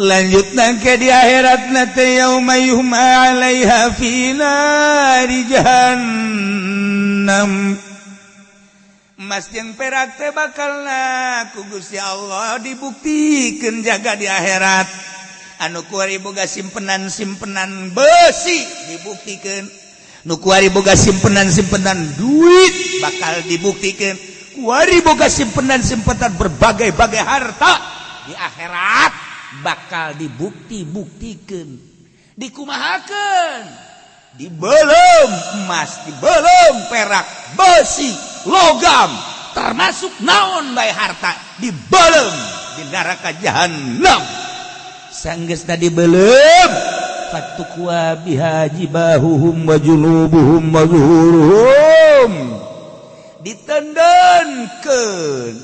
lanjut nangke di akhirat nate yauma yuhma 'alaiha fi nari jahannam emas jeung perak teh bakalna ku Gusti Allah dibuktikeun jaga di akhirat anu kuari boga simpenan besi dibuktikeun nu kuari boga simpenan duit bakal dibuktikeun kuari boga simpenan berbagai-bagai harta di akhirat bakal dibukti-buktikeun dikumahakeun dibelem emas dibelem perak besi logam termasuk naon bae harta dibelem di neraka jahanam sanggeus tadi belum fatukwa biha jibahuhum wa junubuhum wa zuhuruhum ditendenkeun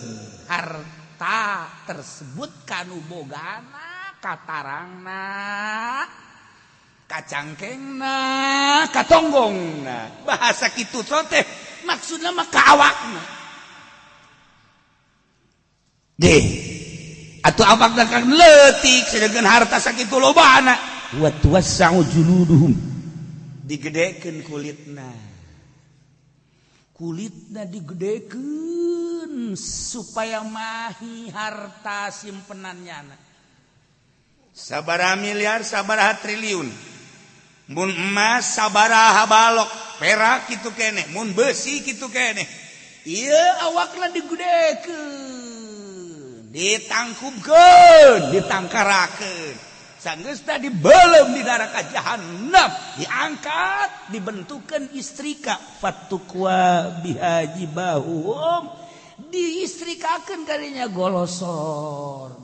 harta tersebut kanu bogana katarangna kacangkengna katonggongna bahasa kitu teh maksudna mah ka awakna ge atuh awakna kan leutik sedengkeun harta sakitu lobana wa tuwassa'u juluduhum digedekeun kulitna digedekeun supaya mahi harta simpenannya sabaraha miliar sabaraha triliun mun emas sabaraha balok perak kitu keneh mun besi kitu keneh ieu awakna digedekeun ditangkubkeun ditangkarakeun sanggeus teh dibelem di neraka jahanam diangkat dibentukeun istrika fatukwa bihajibahum diistrikakeun kadinya golosor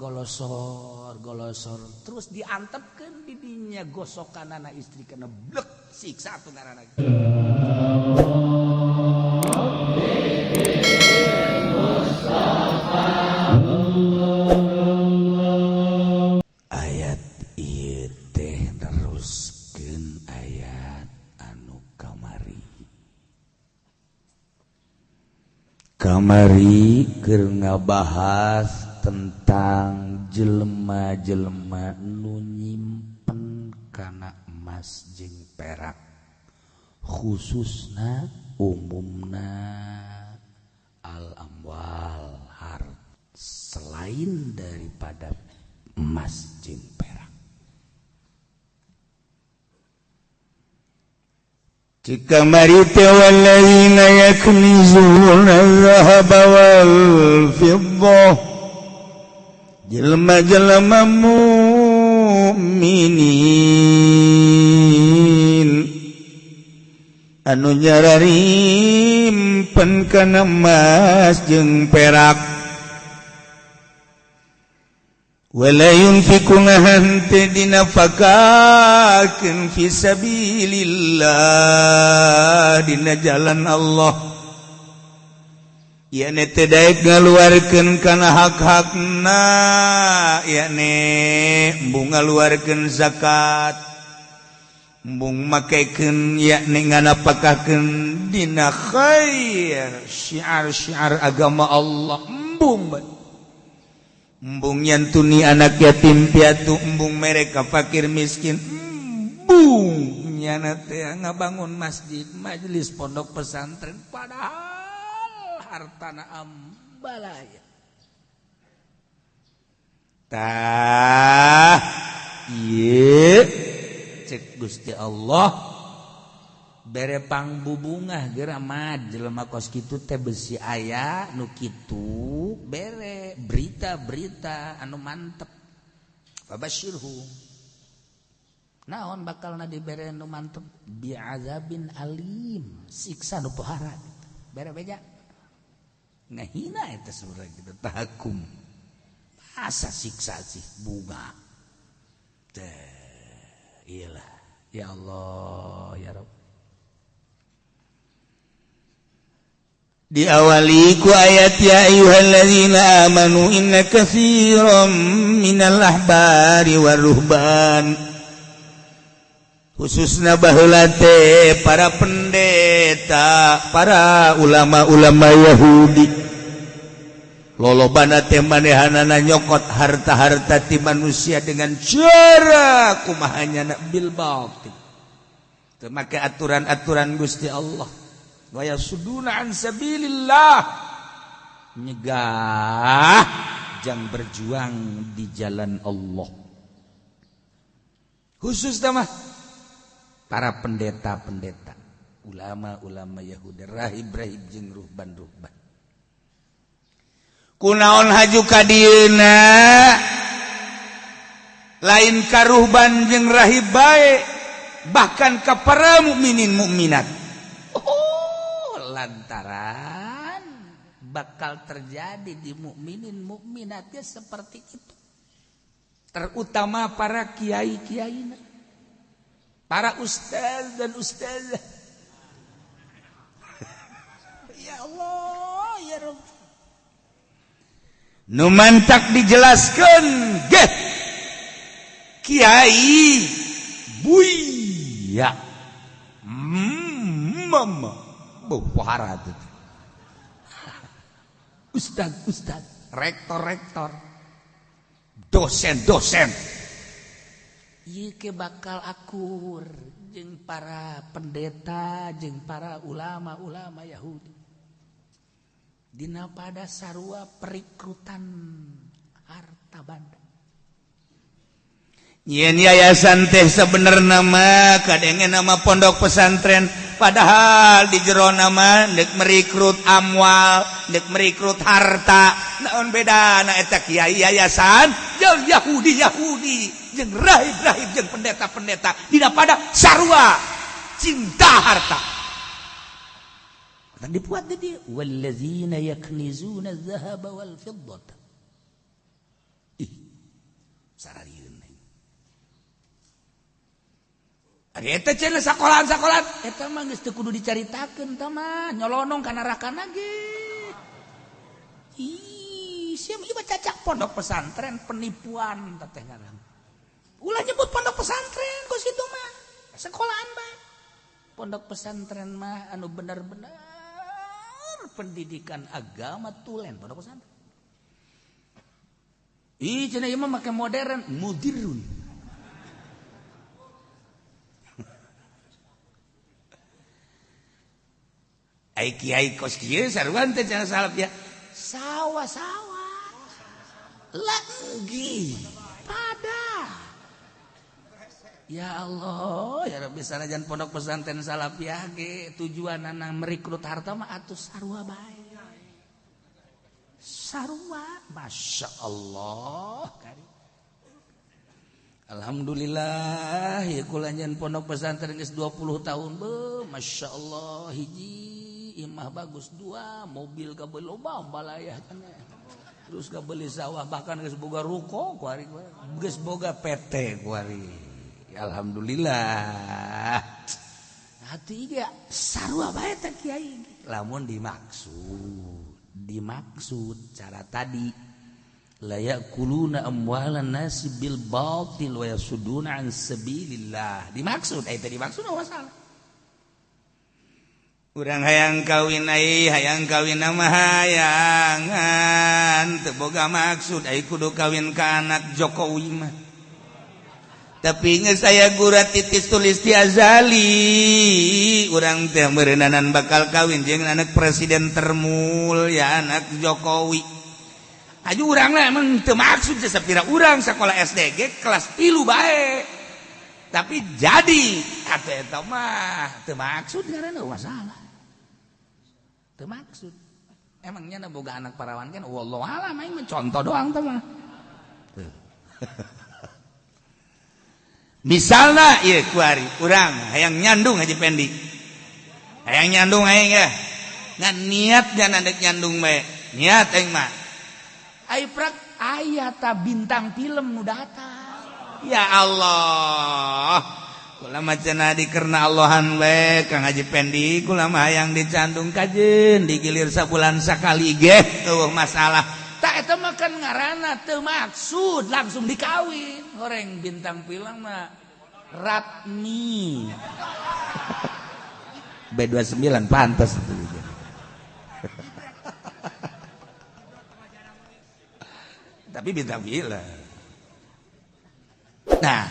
terus diantepkeun di dinya gosokanana istrikana blek siksa atuh ngaranna ayat ieu teh neruskeun ayat anu kamari keur ngabahas tentang jelema-jelema nu nyimpen kana emas jeung perak khususna umumna al-amwal harta selain daripada emas jeung perak jika marite walladzina yaknizuna az-zahaba wal fiddah jelema-jelema mukminin anu nyararimpen kana emas jeung perak wala yunfikuna hante dinafakakeun fi sabilillah dina jalan Allah yakni teh daek ngaluarkeun kana hak-hakna yakni embung ngaluarkeun zakat embung makekeun yakni nganapakakeun dina khair syiar-syiar agama Allah embung nyantuni anak yatim piatu embung mereka fakir miskin embung nyana teh ngabangun masjid majelis pondok pesantren padahal hartana ambalaya tah ieu cek Gusti Allah bere pangbubungah geura mah jelema kos kitu teh besi aya nu kitu bere berita-berita anu mantep fabasyirhu naon bakalna dibere anu mantep bi'azabin alim siksa nu pohara bere beja ngahina eta surah kita tahakum masa siksa sih bunga iyalah ya Allah ya Rabb diawali ku ayat ya ayyuhalladzina amanu inna katsiran minal ahbari waruhban khususna baheula teh para pendeta para ulama-ulama Yahudi lolobana teh manehanana nyokot harta-harta ti manusia dengan cara kumahanya bil batil teu make aturan-aturan Gusti Allah wa yasuduna an sabilillah nyegah jang berjuang di jalan Allah khusus mah para pendeta-pendeta ulama-ulama Yahudi rahib-rahib jeung ruhban-ruhban kunaon haju ka dieuna lain ka ruhban jeung rahib bae bahkan ka para mukminin mukminat lantaran bakal terjadi di mukminin mukminatnya seperti itu terutama para kiai-kiai para ustaz dan ustazah ya Allah ya Rabb nu mantak dijelaskeun geh kiai buya mama bawara tuh ustad rektor dosen ieu ke bakal akur jeung para pendeta jeung para ulama-ulama Yahudi dina pada sarua perikrutan harta banda nyen yayasan teh sebenarnya mah kadenge nama pondok pesantren padahal di jero nama dek merekrut amwal dek merekrut harta naon bedana eta kiai yayasan jeung Yahudi jeung rahib jeung pendeta dina pada sarua cinta harta dan dibuat di wallazina yaknizuna adh-dhahaba wal fiddata sararieun ari eta cenah sakolahan eta mah geus teu kudu dicaritakeun tah mah nyolonong ka narakana ge sia ieu cacak pondok pesantren penipuan teh ngaran ulah nyebut pondok pesantren ku situ mah sekolahan bae pondok pesantren mah anu bener-bener pendidikan agama tulen pondok pesantren. Ih cenah ieu mah make modern, mudirun. Ai kiai kos kieu saruan teh cenah salap ya. Sawah-sawah. Lagi pada. Ya Allah, ya Rabbi sanajan pondok pesantren Salafiyah ge tujuanna merekrut harta mah atuh sarua bae. Sarua, Masya Allah. Alhamdulillah, ya kulanjan pondok pesantren geus 20 tahun be, Masya Allah hiji imah bagus dua, mobil kabeh loba balayah cenah. Terus kabeli sawah bahkan geus boga ruko ku ari geus boga PT ku ari. Alhamdulillah hati dia sarua bae teh kiai lamun dimaksud cara tadi la yakuluna amwalan nasi bil batil wa yasuduna an sabilillah dimaksud eta dimaksud apa salah urang hayang kawin mah hayangan teu boga maksud ai kudu kawin ka anak Jokowi mah tapi nge saya gura titis tulis di azali urang teh meureunanan bakal kawin jeung anak presiden termulia anak Jokowi aju urang lah emang teu maksud sapira urang sakola SD ge kelas 3 bae tapi jadi atuh eta mah teu maksud ngaranna masalah teu maksud emangnya boga anak parawan kan wallahu alam aing contoh doang teh mah misalna ieu kuari urang hayang nyandung Haji Pendi hayang nyandung aing ya ngan niat jangan adek nyandung bae niat aing mah ai prak aya ta bintang film nu datang ya Allah kula mah cenah dikerna Allahan bae Kang Haji Pendi kula mah hayang dicandung kajeun digilir sabulan sakali ge teuh masalah tak eta mah kan ngaranna teu maksud langsung dikawin goreng bintang film mah Ratmi B29 pantas itu tapi bila. Nah,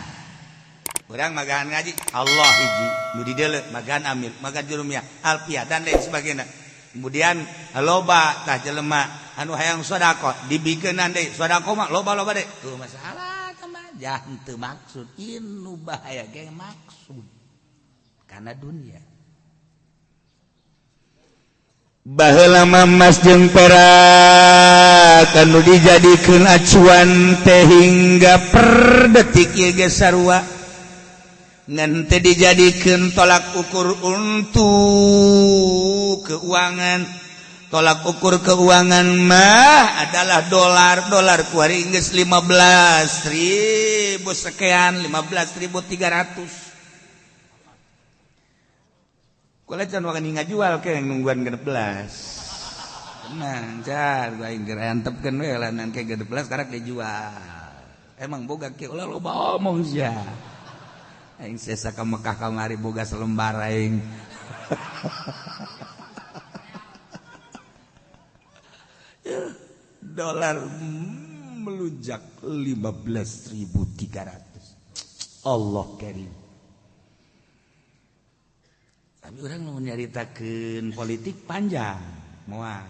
urang magahan ngaji Allah hiji, nu di dieu magahan amil, magahan jurumiyah, alfiah dan lain sebagainya. Kemudian loba tah jelema anu hayang sedekah dibikeunnan deui, sedekah mah loba-loba deui. Tuh masalah teh mah jangan teu maksud, inu bahaya ge maksud. Karena dunia. Baheula mah emas jeung perak anu dijadikeun acuan teh hingga per detik ieu ge sarua ngan teu dijadikeun tolak ukur untuk keuangan. Tolak ukur keuangan mah adalah dolar kuari geus 15.000 sekian, 15.300. Kula can wani ngajual ke nungguan 16. Tenang, car aing geus antepkeun we lanan ke 16 karek dijual. Emang boga ke ulah loba omong sia. Aing sesa ka Mekah kamari boga selembar aing. Dolar melunjak 15.300. Allah karim. Tapi orang mau nyaritakeun politik panjang, moal.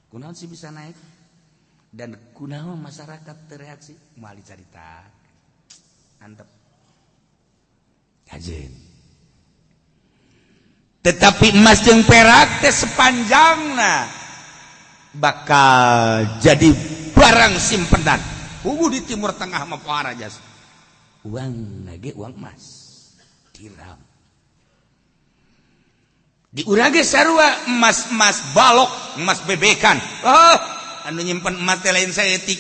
Kunaon sih bisa naik? Dan kunaon masyarakat tereaksi? Moal dicarita. Antep. Kajen. Tetapi emas jeung perak teh sepanjangna bakal jadi barang simpenan. Ungu di Timur Tengah mah para jas. Uang lagi uang emas. Dirham. Di urang ge sarua emas-emas balok, emas bebekan. Oh, anu nyimpen emas teh lain saeutik.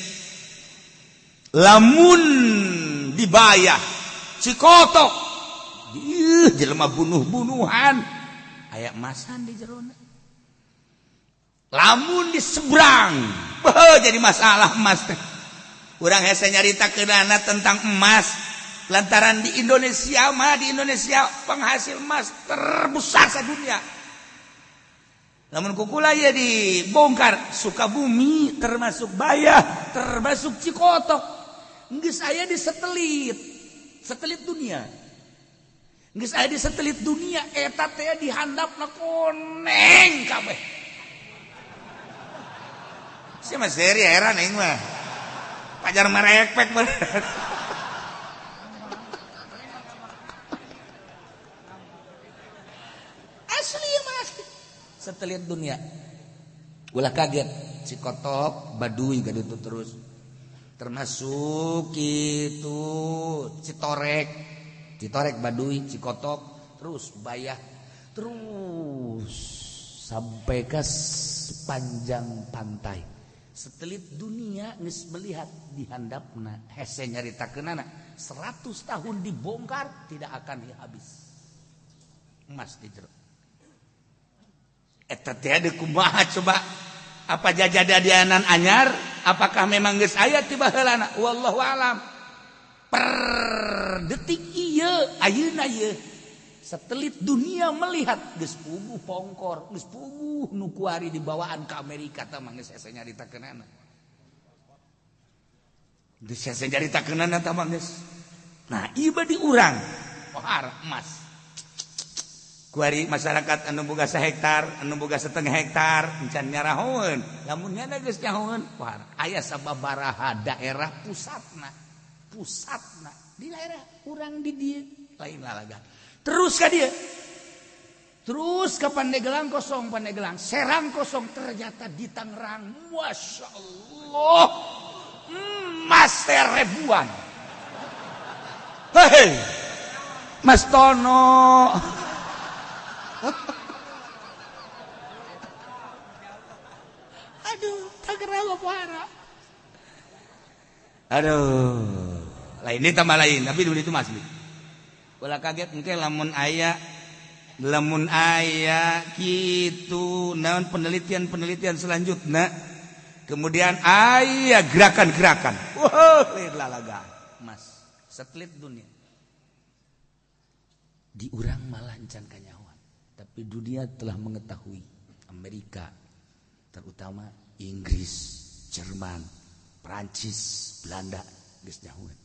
Lamun dibayah cikotok. Jelema bunuh-bunuhan. Aya emasan di jerona. Lamun diseberang, jadi masalah emas teh. Urang hese nyaritakeunana tentang emas. Lantaran di Indonesia penghasil emas terbesar sadunia. Namun kukula ya dibongkar Sukabumi termasuk Bayah termasuk Cikotok. Geus aya di satelit dunia. Geus aya di satelit dunia eta teh dihandapna koneng kabeh. Sia mah seri heran aing mah. Pajar merepek bener. Satelit dunia. Ulah kaget Cikotok, Baduy gitu terus. Termasuk itu Citorek, Baduy, Cikotok, terus Bayah, terus sampai ke sepanjang pantai. Satelit dunia geus melihat di handapna hese nyaritakeunana 100 tahun dibongkar tidak akan habis. Emas di jero. Eta teh ada kumaha coba? Apa jajadadianan anyar? Apakah memang geus aya ti baheulana? Wallahu alam. Per detik ieu ayeuna ieu satelit dunia melihat geus puguh pongkor, geus puguh nu kuari dibawaan ke Amerika teh mah geus asa nyaritakeunana. Geus asa nyaritakeunana teh mah geus. Nah, ieu badi urang pohar emas. Kuari masyarakat anu boga 1 hektar, anu boga 1/2 hektar, encan nyarahoeun. Lamun nya geus nyahoeun, pohar aya sababaraha daerah pusatna di daerah urang di dieu lain lalagan. Terus ka dieu. Terus ke Pandeglang kosong, Serang kosong, ternyata di Tangerang, Masya Allah, emas ribuan. Hei, Mas Tono. Aduh, Tangerang apa? Aduh, lain ini tambah lain, tapi dulu itu masih. Ulah kaget engke lamun aya kitu naon penelitian selanjutnya. Kemudian aya gerakan-gerakan. Wah, lalaga emas satelit dunia. Di urang malah encan kanyawan. Tapi dunia telah mengetahui, Amerika terutama Inggris, Jerman, Prancis, Belanda geus nyahuan.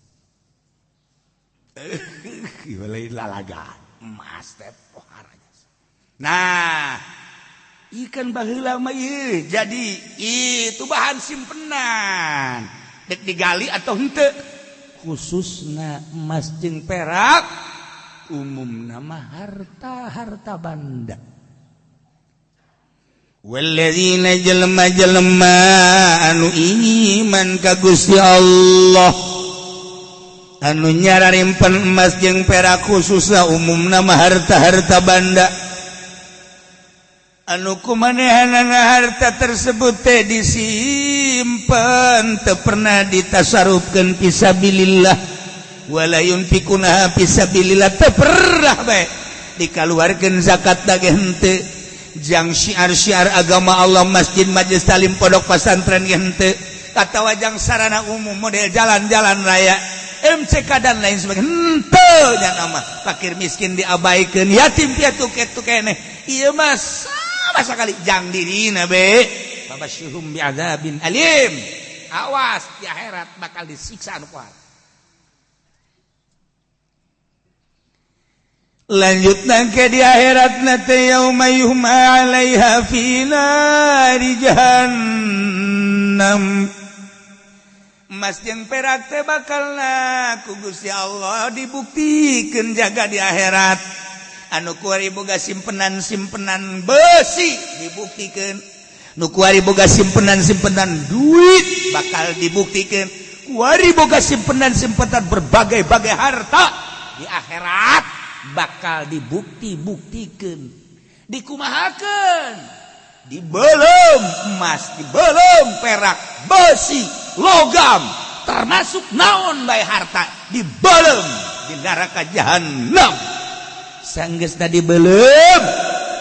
Lalaga emas teh poharanya. Nah, ikan baheula mah ieu jadi itu bahan simpenan. Dek digali atau henteu? Khususna emas jeung perak umumna mah harta banda. Walladzina jalma-jalma anu iman ka Gusti Allah anu nyararimpen emas jeung perak khususna umumna mah harta banda. Anu kumanehanana harta tersebut teh disimpen teu pernah ditasarufkeun fisabilillah wala yunfikuna fisabilillah teu pernah bae dikaluarkeun zakat dage henteu jang syiar-syiar agama Allah masjid majelis talim pondok pesantren henteu atawa jang sarana umum model jalan-jalan raya MCK dan lain sebagainya henteu nya nama fakir miskin diabaikeun yatim piatu kitu keneh ieu mah sekali jang dirina be babasyuhum bi'adzabin alim awas di akhirat bakal disiksa anu kuat. Lanjutna ke di akhirat nate yauma yuhma 'alaiha fi nari jahannam emas jeung perak teh bakalna ku Gusti Allah dibuktikeun jaga di akhirat. Anu kuari boga simpenan besi dibuktikan nu kuari boga simpenan duit bakal dibuktikan kuari boga simpenan berbagai-bagai harta di akhirat bakal dibuktikan dikumahakeun dibelem emas dibelem perak besi logam termasuk naon bae harta dibelem di neraka jahanam. Sanggeus tadi belum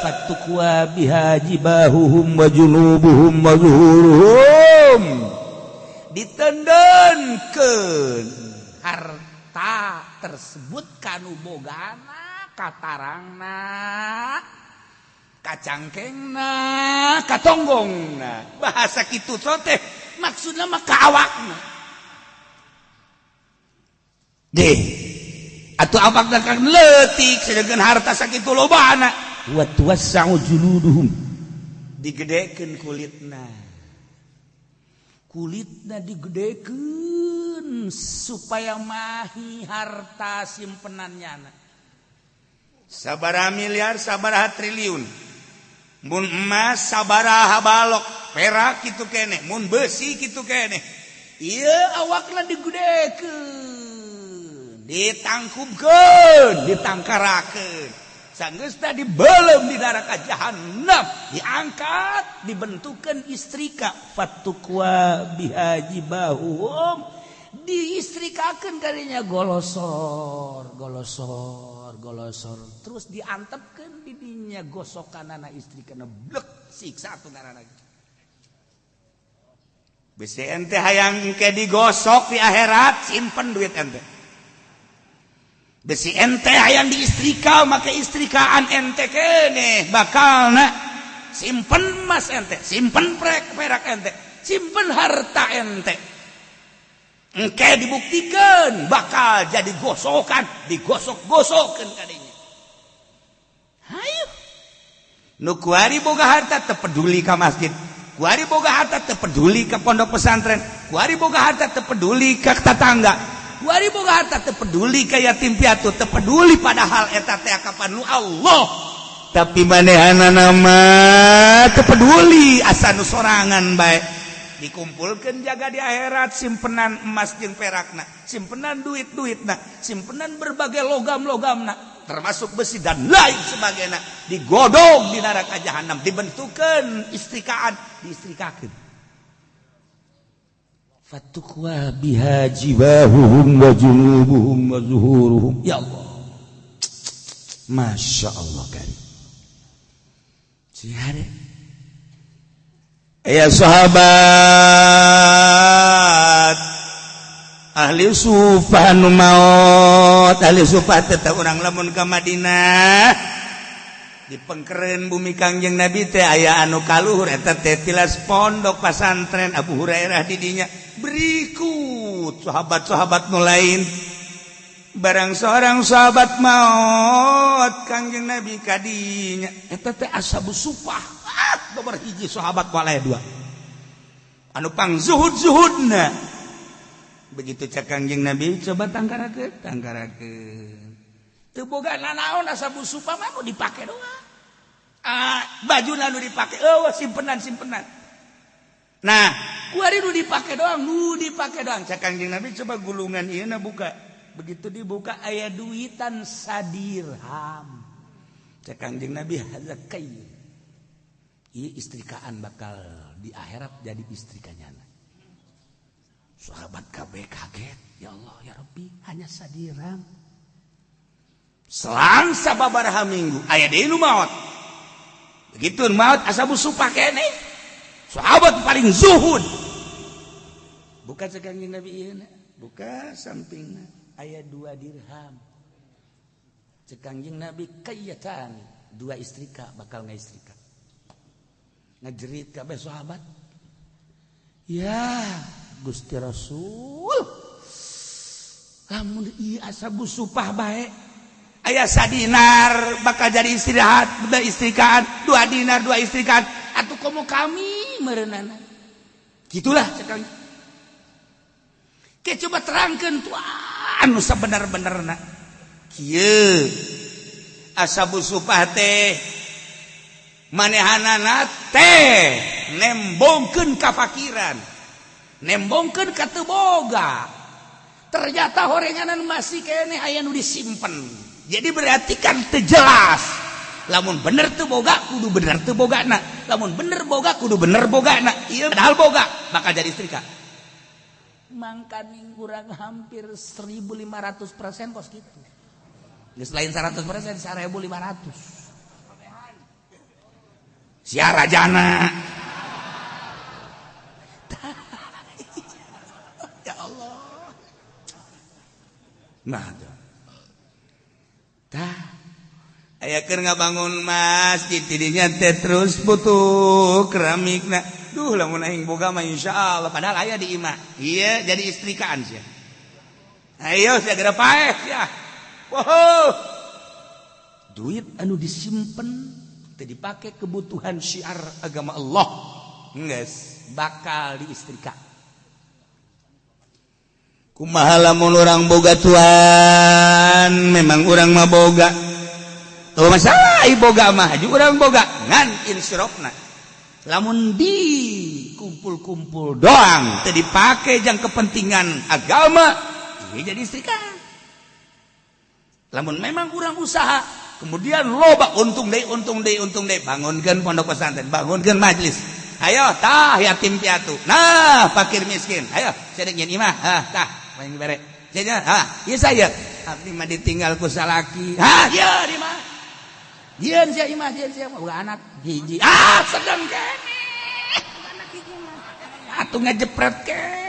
fatukwa biha jibahuhum wa junubuhum wa zuhuruhum ditendenkeun harta tersebut kanu bogana katarangna kacangkengna katonggongna bahasa kitu teh maksudna mah ka awakna deh atau awak dakang leutik sedangkan harta sakitu lobana wa tuwassa'u juluduhum digedekeun kulitna digedekeun supaya mahi harta simpenannya sabaraha miliar sabaraha triliun mun emas sabaraha balok perak kitu keneh mun besi kitu keneh ieu awakna digedekeun ditangkubkeun ditangkarakeun sanggeus teh dibelem di neraka jahanam diangkat dibentukeun istrika fatukwa bihajibahum diistrikakeun kadinya golosor terus diantepkeun di dinya gosokanana istrikana blek siksa tunarana bisi ente hayang ke digosok di akhirat simpen duit ente besi ente hayang diistrika make istrikaan ente keneh bakalna simpen emas ente simpen perak ente simpen harta ente engke dibuktikan bakal jadi gosokan digosok-gosokkeun kadinya hayu nu kuari boga harta teu peduli ka masjid kuari boga harta teu peduli ka pondok pesantren kuari boga harta teu peduli ka tetangga kuari boga harta teu peduli ka yatim piatu teu peduli padahal eta teh kapan nu Allah tapi manehanana mah teu peduli asa nu sorangan bae dikumpulkeun jaga di akhirat simpenan emas jeung perakna simpenan duit-duitna simpenan berbagai logam-logamna termasuk besi dan lain sebagainya digodog di neraka jahanam dibentukeun istrikaan diistrikakeun fatukwa biha jibahuhum wa junubuhum wa zuhuruhum ya Allah Masya Allah karim siare ya sahabat ahli sufah nu maot ahli sufah teh urang lamun ka Madinah dipengkeren bumi Kangjeng Nabi teh aya anu kaluhur eta teh tilas pondok pasantren Abu Hurairah di dinya berikut sahabat-sahabat nu lain barang seorang sahabat maot Kangjeng Nabi kadinya eta teh ashabus sufah nomor hiji sahabat waleh dua anu pang zuhud-zuhudna begitu cak Kangjeng Nabi coba tangkarakeun teu boga nanaon ashabus sufah mah dipake doang baju nu dipake simpenan nah kuari nu dipake doang cak Kangjeng Nabi coba gulungan ieu na buka begitu dibuka aya duitan sadirham cak Kangjeng Nabi hadza kai ieu istrikaan bakal di akhirat jadi istri kanyana sahabat kabeh kaget ya Allah ya Rabbi hanya sadirham selang sababaraha minggu aya deui nu maot begitu maot ashabus sufah keneh sahabat paling zuhud buka cak Kangjeng Nabi ieu na buka sampingna aya 2 dirham cak Kangjeng Nabi kayatan 2 istrika bakal ngaistrika ngajerit kabeh sahabat ya Gusti Rasul lamun ieu ashabus sufah bae aya sadinar bakal jadi istirahat budak istrikaan 2 dinar 2 istrikaan atuh komo kami meureunana gitulah cak Kangjeng ke coba terangkeun tuan nu sabenar-benarna kieu ashabus sufah teh manehanana teh nembongkeun kafakiran nembongkeun ka teu boga ternyata horenganan masih keneh aya nu disimpen jadi berarti kan teu jelas lamun bener teu boga kudu bener teu bogana lamun bener boga kudu bener bogana ieu padahal boga bakal jadi istrika mangkaning kurang hampir 1500% kos kitu geus lain 100% 1500 sia rajana ya Allah nah tah aya keur ngabangun masjid tidinya teh terus butuh keramikna duh lamun aing boga mah insyaallah padahal aya di imah ieu jadi istrikaan sia ayo segera paeh sia wow duit anu disimpen teu dipake kebutuhan syiar agama Allah geus bakal diistrika kumaha lamun urang boga tuan memang urang mah boga tuh masalah boga mah haji urang boga ngan insyrofna lamun di kumpul-kumpul doang teu dipake jang kepentingan agama ieu jadi istrika lamun memang urang usaha kemudian loba untung deui bangunkeun pondok pesantren bangunkeun majelis ayo tah yatim piatu nah fakir miskin ayo sedek nyen imah tah main bare cenah ieu saya abdi mah ditinggal ku salaki ieu di mah dieun sia imah dieun sia boga anak hiji sedeng keneh anak hiji mah atuh ngajepret keneh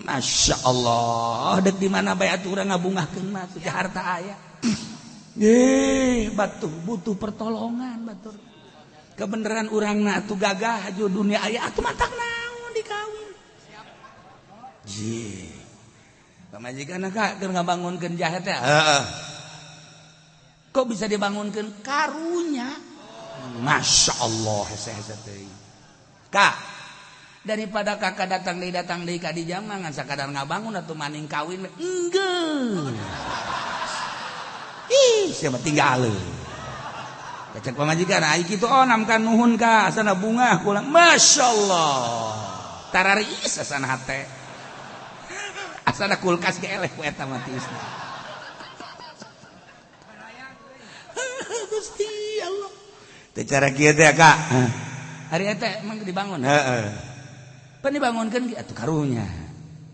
Masya Allah dek di mana bae atuh urang ngabungahkeun mah teh harta aya batuh butuh pertolongan batur kebenaran urangna atuh gagah aju dunia aya atuh matak naon dikawin pamajikanna ka keur ngabangunkeun jahe teh kok bisa dibangunkeun karunya Masya Allah hese-hese teh ka daripada kakak datang deui ka di jam ngan sakadar ngabangun atuh maning kawin enggeus sia mah tinggaleun cek pamajikan ai kitu onam kan nuhun ka asana bunga kulang masyaallah tararis asana hate asana kulkas ge eleh ku eta mah tiisna Gusti Allah teh cara kieu teh Kak hari eta emang dibangun heeh pan dibangunkeun ge atuh karunya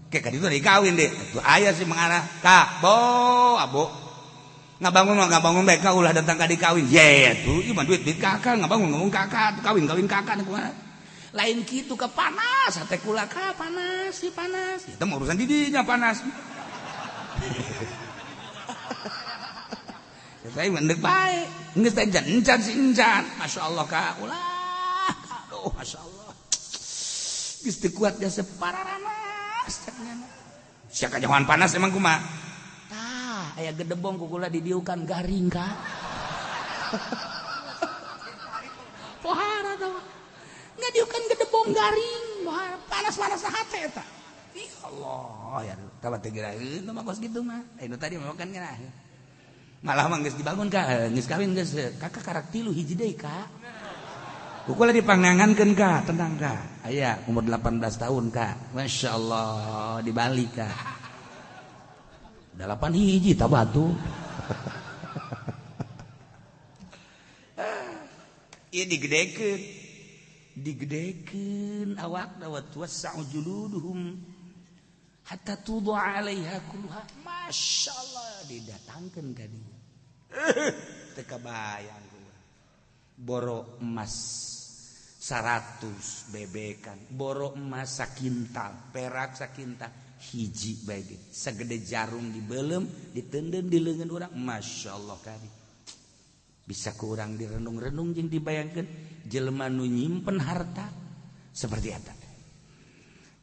ke ka ditu dikawin deh atuh aya si mangana Kak abo ngabangun bae ka ulah datang ka dikawin ye atuh ieu mah duit kakak ngabangun ngomong kakak atuh kawin kakak kumaha lain kitu ke panas hate kula ka panas si panas eta mah urusan di dinya panas Saya mendek baik. Nggak saya encan si encan. Masya Allah kak. Ulah. Aduh Masya Allah. Gistu kuat dia separaranas. Siapa jangan panas emang kuma. Tah. Ayah gedebong kukula didiukan garing kak. Pohara tau. Nggak diukan gedebong garing. Pohara panas-panas na hati eta. Ih Allah. Ya tabat tegera. Itu mah kos gitu mah. Itu tadi makan kena. Malah mah geus dibangun Kak, geus kawin geus kakak karak 3 hiji deui Kak. Kukula dipanggangankeun Kak, tenang Kak. Aya umur 18 tahun Kak. Masya Allah di Bali Kak. 8 hiji tabatu. Ieu digedekeun awakna wa tuwassa'u juluduhum hatta tud'a 'alaiha kulluha. Masya Allah didatangkan ka dia teu kabayang boro emas 100 bebekan, boro emas sakintal, perak sakintal hiji bae ge sagede jarum dibeulem ditendem di leungeun urang. Masya Allah kari bisa ku urang direnung-renung jeung dibayangkeun jelema nu nyimpen harta seperti eta.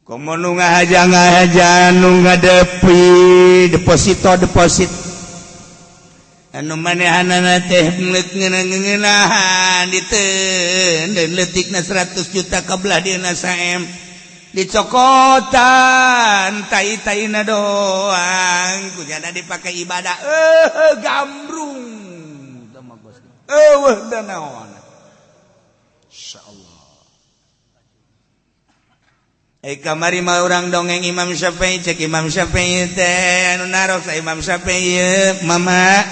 Komo nu ngahaja nu ngadepi deposito anu manehanana teh ngeunahan diteudeun leutikna 100 juta kabelah dieuna saem dicokotan tai-taina doang kunyana dipake ibadah gambrung tama bos eueuh da naon insyaallah. Kamari mah urang dongeng Imam Syafi'i cek Imam Syafi'i teh anu narok sa Imam Syafi'i mama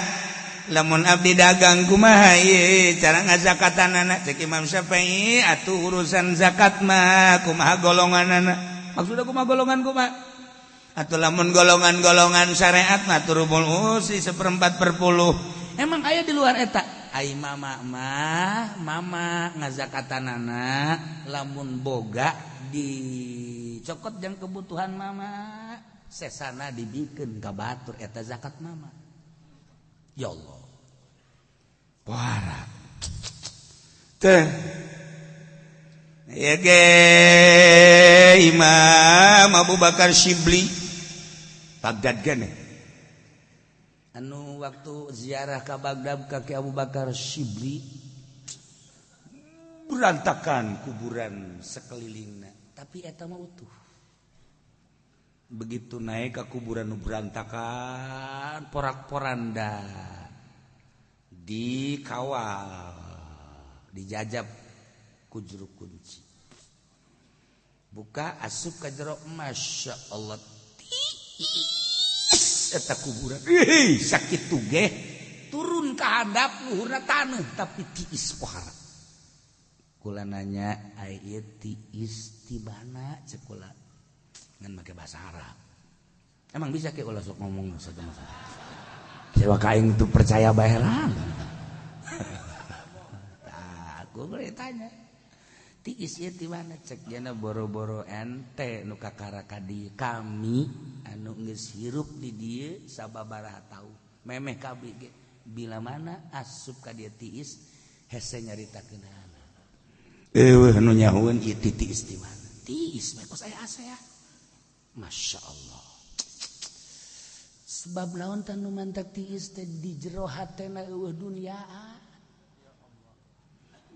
lamun abdi dagang kumaha ieu cara ngazakatanana cek Imam Syafi'i atuh urusan zakat mah kumaha golonganana maksudna kumaha golongan kumaha atuh lamun golongan-golongan syariat mah turubul usi 1/4/10 emang aya di luar eta ai mama ngazakatanana lamun boga dicokot jang kebutuhan mama sesana dibikeun ka batur eta zakat mama. Ya Allah wara teh ya ge Imam Abu Bakar Shibli Baghdad gane anu waktu ziarah ka Baghdad ka Abu Bakar Shibli berantakan kuburan sekelilingna tapi eta mah utuh. Begitu naik ke kuburan nu berantakan porak-poranda dikawal dijajab ku juru kunci buka asup ka jero Masya Allah tiis eta kuburan sakit tugeh turun ka handap luhurna taneuh tapi tiis pohara. Kula nanya aya tiis ti mana cek kula ngan make bahasa Arab emang bisa ke ulah sok ngomong satu masa sewa kaing tuh percaya baheran aku tanya tiis ieu ti mana cek jana boro-boro ente nu kakaraka di kami anu geus hirup di dieu sababaraha tahu memeh kabeh ge bila mana asup ka dieu tiis hese nyaritakeun anu nyahuan ieu tiis di mana tiis mah kos aya asa. Masya Allah sebab naon tanu mantak tiis teh di jero hatena eueuh dunyaan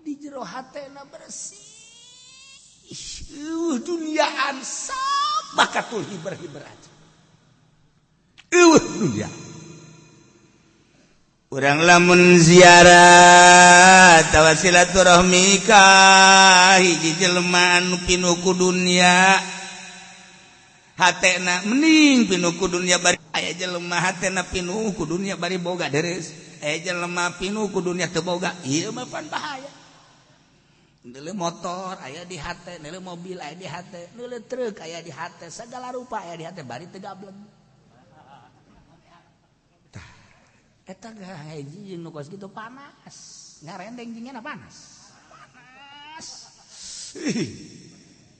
di jero hatena bersih eueuh dunyaan sabab katul hiber-hiber aja eueuh dunya. Urang lamun ziarah tawa silaturahmi ka hiji jelema anu pinuh ku dunya hatena mending pinuh ku dunya bari aya jelema hatena pinuh ku dunya bari boga deres aya jelema pinuh ku dunya teu boga ieu mah pan bahaya. Neuleuh motor aya di hate, neuleuh mobil aya di hate, neuleuh truk aya di hate, segala rupa aya di hate bari teu gableng. Eta hiji jeung nu kos kitu panas, ngarendeng jeung nya panas. Panas.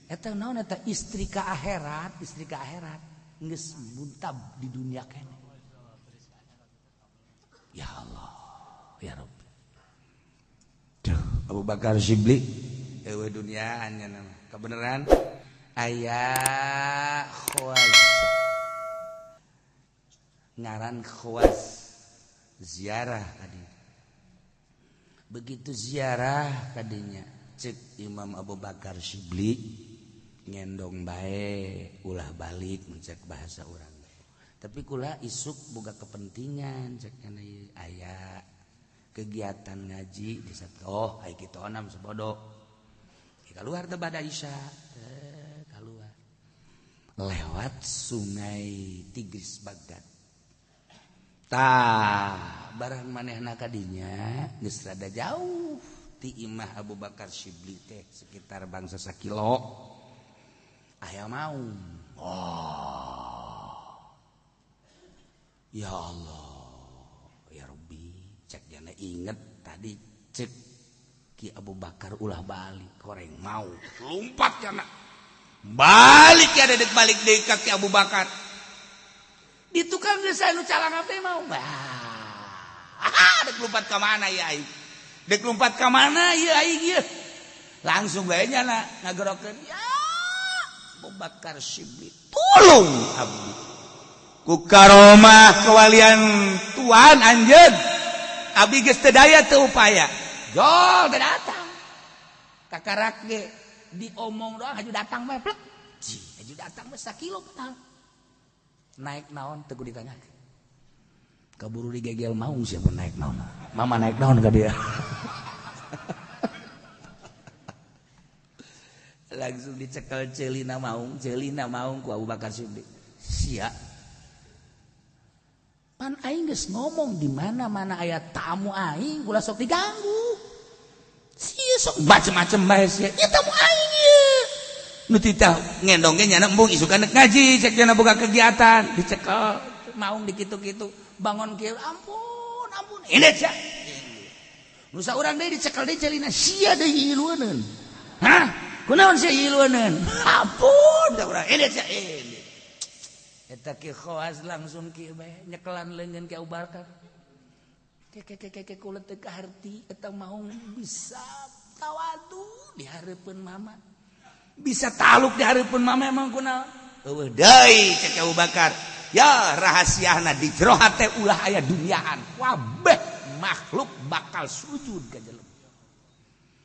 Eta naon eta istri ka akhirat geus muntab di dunia kene. Ya Allah. ya Rabbi. Duh, Abu Bakar Syibli eueuh duniaan nya nama. Kebenaran aya khawas. Ngaran khawas ziarah tadi. Begitu ziarah tadinya cek Imam Abu Bakar Syibli ngendong bae ulah balik mencek bahasa urang. Tapi kula isuk boga kepentingan cek aya kegiatan ngaji di satu aya kitu onam sebodo. Keluar teh bada Isya. Keluar. Lewat sungai Tigris Baghdad. Tah barang manehna kadinya geus rada jauh ti imah Abu Bakar Syibli teh sekitar bangsa sakilo. Aya maung. Ya Allah, ya Rabbi, cek jana inget tadi cek Ki Abu Bakar ulah balik, koreng mau lompat jana balik ya dedek balik dekat Ki Abu Bakar. Di tukang desa nu calang apa mau dek lompat ke mana ya ai? Dek lompat ke mana ya ai? Langsung bae nyana ngagerokeun ya Abu Bakar Syibli, tolong abdi. Ku karomah kewalian Tuhan anjeun abdi geus teu daya teu upaya jol teu datang kakarak ge diomong doang haju datang mah plek haju datang mah sakilo padahal naik naon teu kudu ditanyakeun kaburu digegel maung siapa naik naon mama naik naon ka dia langsung dicekel ceulina maung ku Abu Bakar Syibli sia pan aing geus ngomong di mana-mana aya tamu aing ulah sok diganggu. Sia sok macem-macem bae sia. Ieu tamu aing ieu. Nu titah ngendong ge nya embung isukan ngaji cek cenah boga kegiatan dicekel maung di kitu-kitu bangun kieu ampun ini sia. Nu saurang deui dicekel deui celina sia deui hilueuneun. Hah? Kunaon sia hilueuneun? Ampun da urang ini sia ini. Eta ki khawas langsung ki bae nyekelan leungeun ki Abu Bakar. Ke kulit teu kaharti eta maung bisa tawadu di hareupeun mama. Bisa taluk di hareupeun mama emang kunaon? Eueuh deui cek Abu Bakar. Ya rahasiana di jero hate ulah aya duniaan. Kabeh makhluk bakal sujud ka jelema.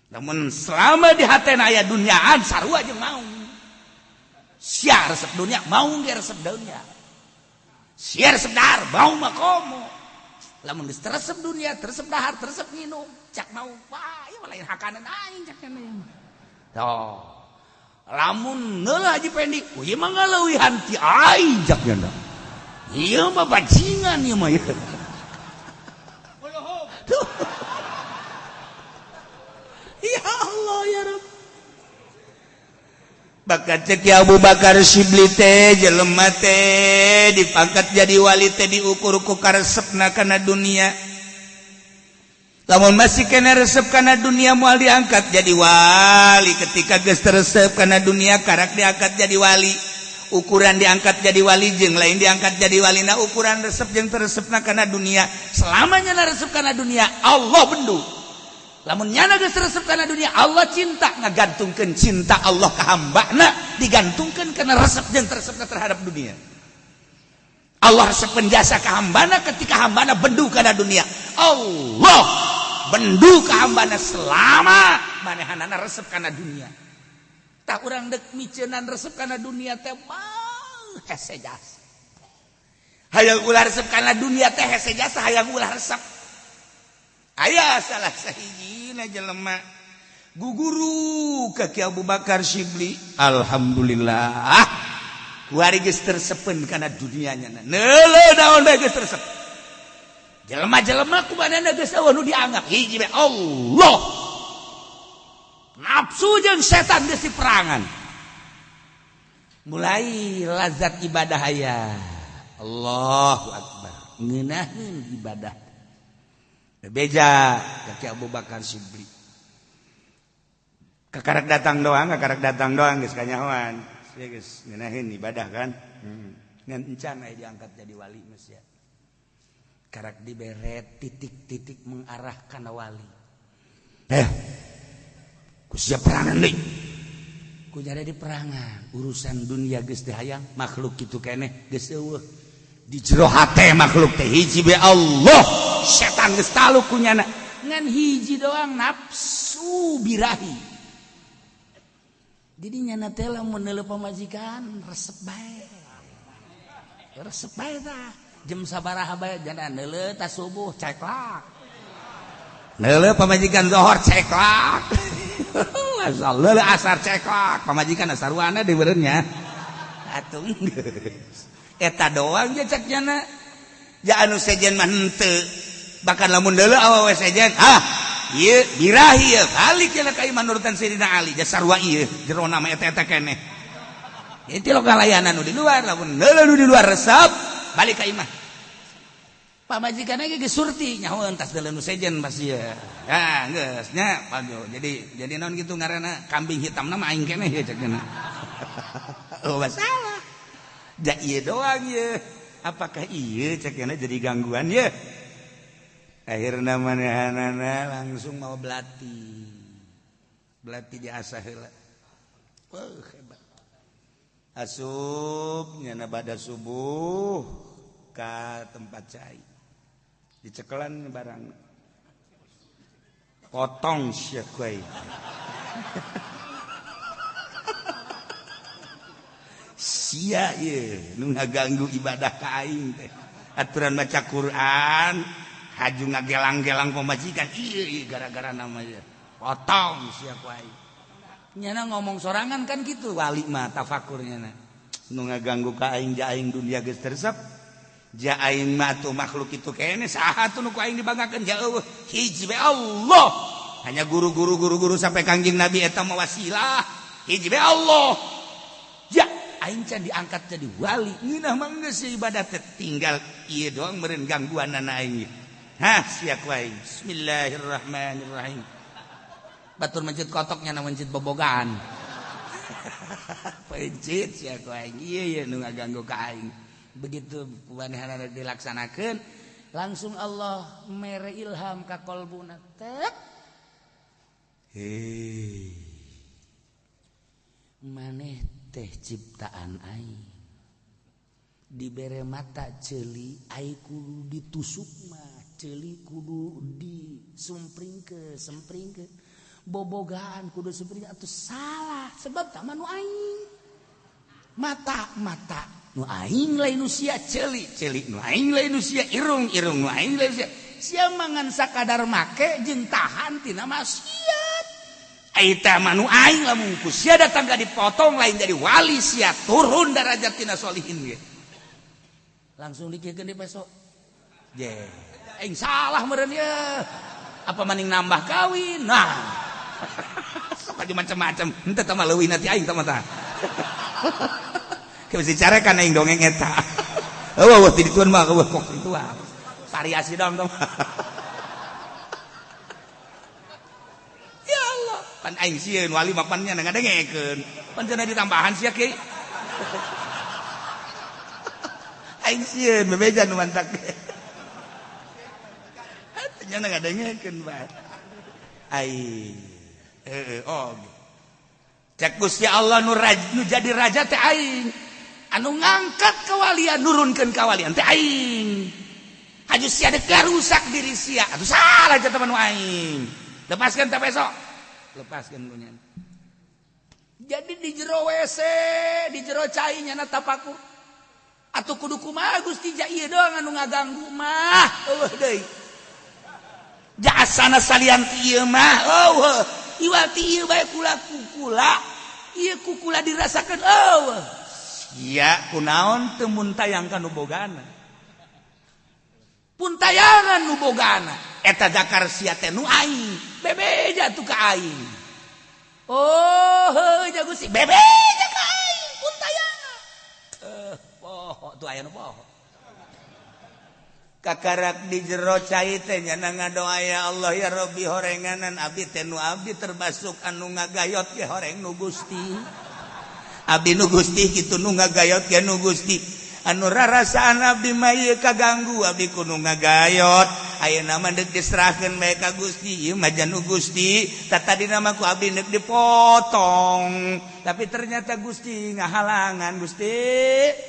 Namun selama di hatena aya duniaan sarua jeung maung. Sia resep dunia mau ge resep dunia. Sia resep dahar mau makomo. Lamun geus resep dunia, resep dahar, resep nginum, cak mau wah ieu lain hakanan aing cak cenah. Toh. Lamun neulah Haji Pendi, ieu mah ngaleuwihan ti aing cak cenah. Ieu mah bajingan ieu mah. Ya Allah ya Rabb. Bakat cek Abu Bakar Syibli teh jelema teh dipangkat jadi wali teh diukur ku karesepna kana dunia. Lamun masih kena resep kana dunia moal diangkat jadi wali, ketika geus resep kana dunia karak diangkat jadi wali. Ukuran diangkat jadi wali jeung lain diangkat jadi walina ukuran resep jeung teresepna kana dunia. Selamanya resep kana dunia Allah bendu. Lamun nyana geus resep kana dunia Allah cinta ngagantungkeun cinta Allah ka hambana digantungkeun kana resep jeung teresepna terhadap dunia. Allah resepkeun jasa ka hambana ketika hambana bendu kana dunia. Allah bendu ka hambana selama manehanana resep kana dunia. Tah urang deuk miceunan resep kana dunia teh mah hese jasa. Hayang ulah resep kana dunia teh hese jasa hayang ulah resep. Aya salah sahijina jelema guguru ka Ki Abu Bakar Syibli. Alhamdulillah. Ku ari geus tersepen kana dunianya. Neuleuh naon bae geus tersep. Jelema-jelema kumanana geus eueuh nu dianggap hiji bae Allah. Nafsu jeung setan geus diperangan. Mulai lazat ibadah aya. Allahu Akbar. Ngeunaheun ibadah. Beja kaki Abu Bakar Syibli. Kakarak datang doang geus kanyahoan. Sia geus ngeunaheun ibadah kan. Ngan encan aya diangkat jadi wali geus ya. karak diberet titik-titik mengarah kana wali. Ku siap perangan deui. Ku jadi di perangan, urusan dunia geus teh hayang, makhluk kitu keneh geus eueuh. Di jero hate makhluk teh hiji be Allah, setan geus taluk kunyana. Ngan hiji doang nafsu birahi. Jadi nyana teh lamun neuleuh pamajikan resep bae. Resep bae tah. Jam sabaraha bae jana neuleuh tas subuh ceklak. Neuleuh pamajikan zuhur ceklak. Masyaallah neuleuh asar ceklak. Pamajikan asaruana di beureun nya. Atuh geus. Eta doang ge cek nyana. Ja anu sejen mah henteu. Bahkan lamun neuleuh awewe sejen, ieu birahi ieu balik cenah ka iman nurutan Sayyidina Ali ja sarua ieu jero nama eta keneh. Itu lo kalayanan nu di luar, lamun neuleuh nu di luar resep balik ka imah. Pamajikanna ge geus surti nyahoeun tas deuleuh nu sejen pas ieu. Ya geus nya pago. Jadi naon kitu ngaranna kambing hitamna mah aing keneh ya cek cenah. Oh masalah. Ja ieu doang ieu. Apakah ieu cek cenah jadi gangguan ye? Akhirna manehanana langsung mau belati diasah heula. Wah hebat. Asup nyana bada subuh ka tempat cai. Dicekelan barang. Potong sia kuai. Sia ieu nu ngaganggu ibadah ka aing teh. Aturan baca Quran haju ngagelang-gelang pemajikan iya gara-gara namanya potong siapa aing nyana ngomong sorangan kan gitu wali mah tafakurnya na nu ngaganggu ka aing ja aing dunia geus tersep ja aing mah tuh makhluk itu kene saha tuh nu ku aing dibanggakeun ja eueuh hiji be Allah hanya guru-guru sampai kangjeng Nabi eta mah wasilah hiji be Allah ja aing can diangkat jadi wali ngeunah mah geus ibadah teh tinggal ieu doang meureun gangguanana aing. Siap wae. Bismillahirrahmanirrahim. Batur mencit kotoknya na mencit bobogan. Pencit siap wae. Ieu nu ngaganggu ka aing. Begitu panehanana dilaksanakeun, langsung Allah mere ilham ka qalbuna. Tek. Maneh teh ciptaan aing. Dibere mata ceuli aing kudu ditusuk mah. Ceuli kudu sempringkeun bobogaan kudu sempringkeun atuh salah sebab tah nu aing mata nu aing lain nu sia ceuli nu aing lain nu sia irung nu aing lain sia sia mangan sakadar make jeung tahan tina maksiat eta mah nu aing lamun ku sia datang ka dipotong lain jadi wali sia turun derajat tina solihin ge langsung dikeukeun di besok aing salah meureun ye. Apa maning nambah kawin? Nah. Sok aja macam-macam. Henteu tah mah leuwihna ti aing tah mah tah. Ke mesti carekan aing dongeng eta. Eueuh ti dituan mah eueuh kok itu ah. Variasi dong tah. Ya Allah, pan aing sieun wali mah pan nya ngadengekeun. Pan cenah ditambahan sia kieu. Aing sieun bebeja nu mantak. Nyana ngadengekeun bae. Ai. Cek Gusti Allah nu jadi raja teh aing. Anu ngangkat kawalian nurunkeun kawalian teh aing. Haju sia deuk rusak diri sia. Atuh salah eta teman aing. Lepaskeun teh besok. Lepaskeun kunyan. Jadi di jero WC, di jero cai nyana tapakur. Atuh kudu kumaha Gusti ja ieu doang anu ngaganggu mah. Eueuh deui. Jasana salian ieu mah eueuh iwal ti ieu bae kula ieu kukula dirasakeun eueuh sia kunaon teu mun tayangkan nu bogana pun tayangan nu bogana eta zakar sia teh nu aing bebeja tu ka aing heuh jago si bebeja ka aing pun tayangan poho tu aya nu poho kakarak di jero cai teh nyana ngadoa ya Allah ya Rabbi horenganan abdi teh nu abdi terbasuk anu ngagayot ge horeng nu Gusti abdi nu Gusti kitu nu ngagayot ge nu Gusti anu rarasaan abdi mah ieu kaganggu abdi kudu ngagayot ayeuna mah deuk diserahkeun bae ka Gusti ieu mah janu Gusti tadina mah ku abdi deuk dipotong tapi ternyata Gusti ngahalangan Gusti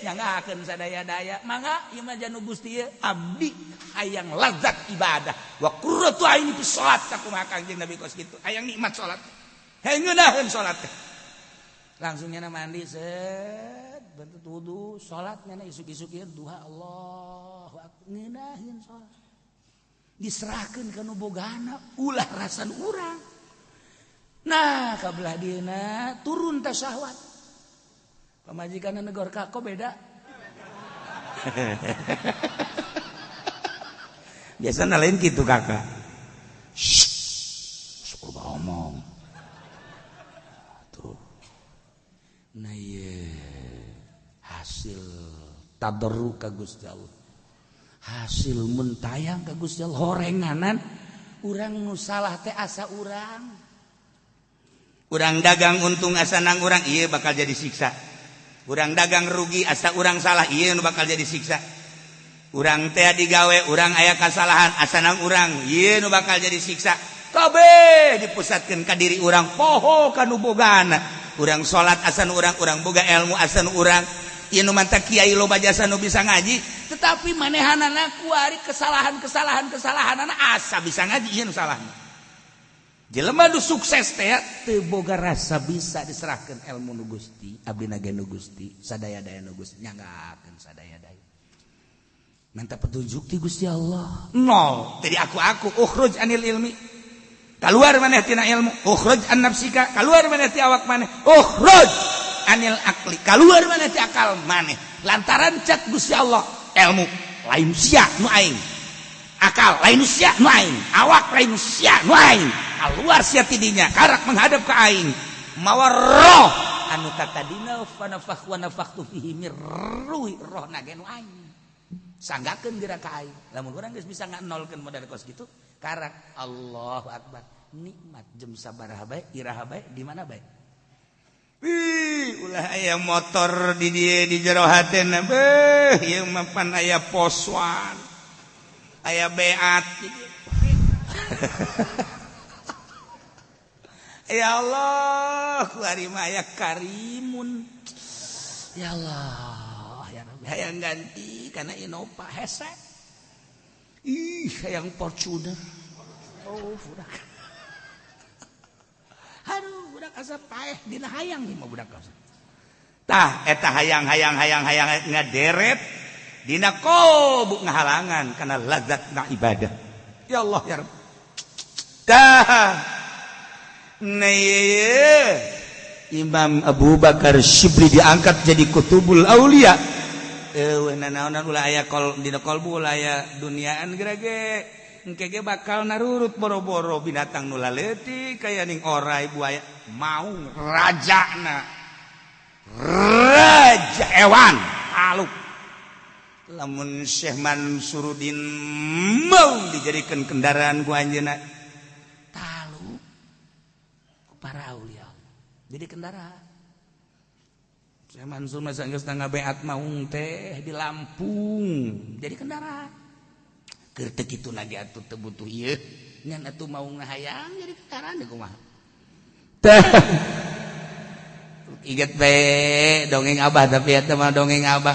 nyangakeun sadaya-daya mangga ieu mah janu Gusti ieu abdi hayang lazat ibadah wa qurratu aini fi salat sakumaha Kangjeng Nabi kos kitu hayang nikmat salat hayang ngeunaheun salat teh langsung nyana mandi set bentuk wudu salat nyana isuk-isuk ieu duha Allahu akbar ngeunaheun salat diserahkeun ka nu bogana ulah rasan urang nah kabelah dieuna turun tasyahwat pamajikanna negor kako beda biasana lain kitu kakak sok ngomong tuh nah ieu hasil tadarruk ka Gusti Allah hasil mentayang ka Gusti Allah horenganan urang nu salah teh asa urang dagang untung asa nang urang ieu bakal jadi siksa urang dagang rugi asa urang salah ieu nu bakal jadi siksa urang teh digawe urang aya kasalahan asa nang urang ieu nu bakal jadi siksa kabeh dipusatkeun ka diri urang poho ka nu bogana urang salat asa nu urang boga ilmu asa nu urang ieu nu mantap kiai loba jasa nu bisa ngaji tetapi manehanana ku ari kesalahan-kesalahanana asa bisa ngaji ieu nu salahna jelema nu sukses teh teu boga rasa bisa diserahkeun ilmu nu Gusti abdina ge nu Gusti sadaya-daya nu Gusti nyanggakeun sadaya-daya mantap petunjuk ti Gusti Allah nol tadi aku ukhruj anil ilmi kaluar maneh tina ilmu ukhruj an nafsika kaluar maneh ti awak maneh ukhruj anil akli kaluar maneh ti akal maneh lantaran cak Gusti Allah ilmu lain sia nu aing akal lain sia nu aing awak lain sia nu aing kaluar sia tidinya karak menghadap ka aing mawa roh anu kakadina fa nafakh wa nafakhtu fihi mir ruhi rohna ge nu aing sanggakeun geura ka aing lamun urang geus bisa nganolkeun modal kos kitu karak Allahu akbar nikmat jem sabaraha bae iraha bae di mana bae ulah aya motor di dieu di jero hatena beuh ieu mah pan aya poswan aya beat ya Allah ku ari mah aya karimun ya Allah ya Rabbi hayang ganti kana Innova hese hayang Fortuner budak aduh budak asa paeh dina hayang ieu mah budak asa tah eta hayang ngaderet dina kolbu ngahalangan kana lazatna ibadah ya Allah ya Rabb tah Imam Abu Bakar Syibli diangkat jadi kutubul aulia nanaonan ulah aya dina kolbu ulah aya duniaan gerage engke ge bakal narurut boro-boro binatang nu laleutik kaya ning orai buaya mau raja ewan aluk lamun Syekh Mansuruddin mau dijadikan kendaraan ku anjeunna taluk ku para aulia jadi kendaraan Syekh Mansur masa geus ngabeat maung teh di Lampung jadi kendaraan keur teu kitu lagi atuh teu butuh ieu ngan atuh mau ngahayang jadi kendaraan deui kumaha teh inget bae dongeng abah tapi eta mah dongeng abah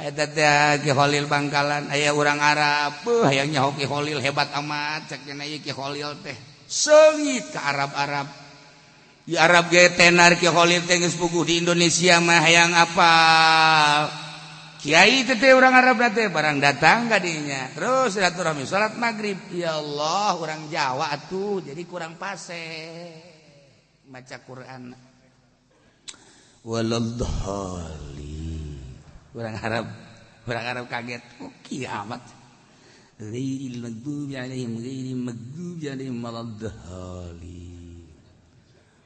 eta teh Ki Khalil Bangkalan aya urang Arab hayang nyaho Ki Khalil hebat amat cek cenah ieu Ki Khalil teh seungit ka Arab-Arab di Arab ge tenar Ki Khalil teh geus puguh di Indonesia mah hayang apal kiai teh urang Arab teh barang datang ka dinya terus silaturahmi salat maghrib ya Allah urang Jawa atuh jadi kurang pase maca Quran waladhdallin urang Arab kaget kiamat ghairil maghdubi alaihim waladhdallin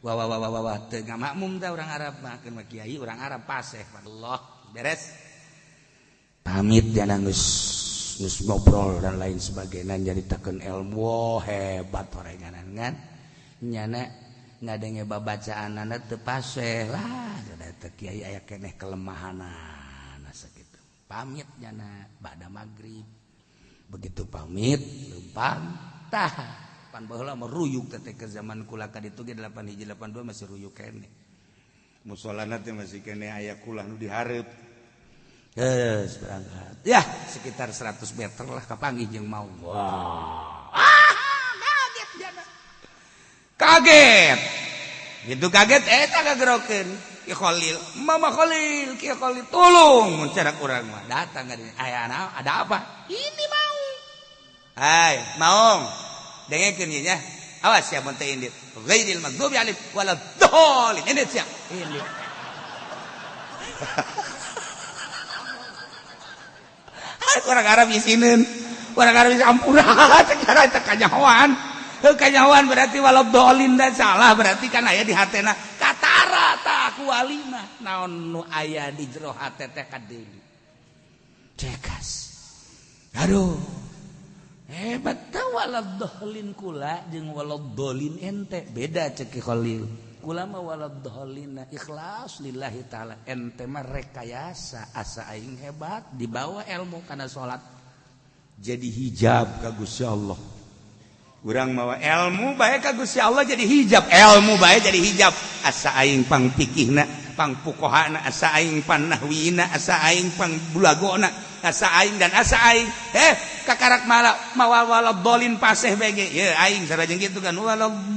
wah teu ngamakmum teh urang Arab mah keun kiai urang Arab paseh Allah beres pamit ya geus ngobrol dan lain sebagainya nyaritakeun ilmu hebat horenganan kan nyana ngadenge babacaanana teu paseh lah da teh kiai aya keneh kelemahanana sakitu pamit nyana bada maghrib begitu pamit lempang tah pan baheula meruyuk teh ke zaman kula ka ditu ge 8182 masih ruyuk kene musolana teh masih kene aya kulah nu dihareup geus berangkat ya sekitar 100 meter lah kapanggih jeung mau wah kaget jana kaget gitu kaget eta kagerokeun Ki Khalil Mama Khalil Ki Khalil tolong mencerak urang mah datang ka dieu aya ada apa ini mau hai maung dengekeun ieu nya awas ya mun teh indit ghairil maghdubi alaihim waladdallin indit sia indit orang Arab isinin orang Arab isampura cara eta kanyahoan kanyahoan berarti waladdallin dan salah berarti kan aya di hatena katara ta kualina naon nu aya di jero hate teh kadeui cekas aduh hebat tah waladdallin kula jeung waladdallin ente beda cek Ki Khalil kula mah waladdallin ikhlas lillahi taala ente mah rekayasa asa aing hebat dibawa ilmu kana salat jadi hijab ka Gusti Allah urang mawa ilmu bae ka Gusti Allah jadi hijab ilmu bae jadi hijab asa aing pang fikihna pang fuqahana asa aing pan nahwina asa aing pang bulagona asa aing dan asa aing kakarak mawa waladdallin paseh bege ye aing sarajeng kitu kan waladdallin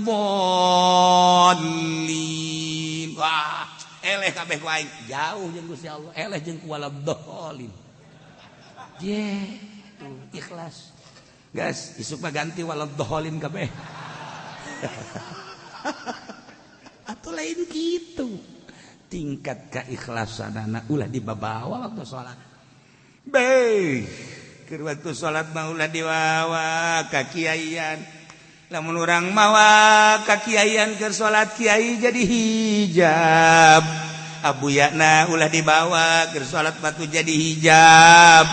wah eleh kabeh ku aing jauh jeung Gusti Allah eleh jeung waladdallin ye ikhlas gas isuk mah ganti waladdallin kabeh atuh lain kitu tingkat keikhlasanana ulah dibawa waktu salat bae keur waktu salat mah ulah dibawa ka kiaian lamun urang mawa ka kiaian keur salat kiai jadi hijab abuyana ulah dibawa keur salat batu jadi hijab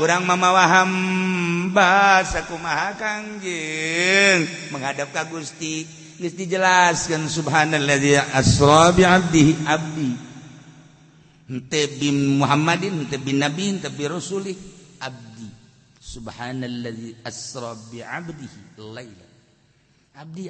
urang mamawa hamba sakumaha kangjeng menghadap ka Gusti geus dijelaskeun subhanallazi asra bi abdihi abdi henteu bi Muhammadin henteu bi nabi henteu bi rasulih abdi subhanallazi asra bi abdihi laila abdi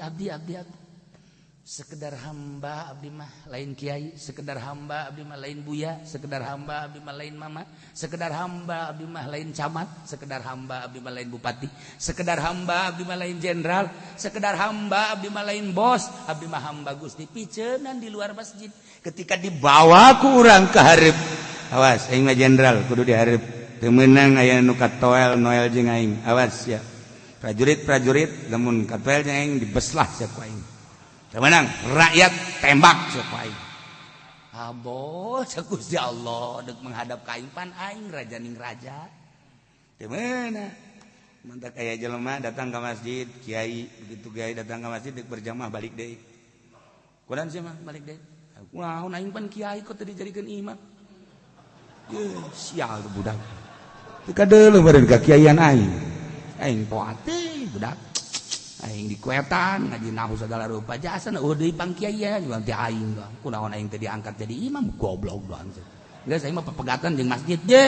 sekedar hamba abdi mah lain kiai sekedar hamba abdi mah lain buya sekedar hamba abdi mah lain mama sekedar hamba abdi mah lain camat sekedar hamba abdi mah lain bupati sekedar hamba abdi mah lain jenderal sekedar hamba abdi mah lain bos abdi mah hamba Gusti piceunan di luar masjid ketika dibawa ku urang ka hareup awas aing mah jenderal kudu di hareup teu meunang aya nu katoel noel jeung aing awas ya prajurit lamun katoel jeung aing dibeslah sia ku aing menang rakyat tembak sok aing abo Gusti Allah deuk menghadap ka aing pan aing raja ning raja teu meunah mantak aya jelema datang ka masjid kiai begitu kiai datang ka masjid deuk berjamaah balik deui kunaon sia mah balik deui kunaon aing pan kiai kok teu dijadikeun imam ye sial tuh budak teu kadeuleuh meureun ka kiaian aing poat teh budak aing dikuetan ngaji nahu segala rupa jasa na deui pangkiai jual teh aing kunaon aing teh diangkat jadi imam goblok doang geus aing mah pepegatan jeung masjid je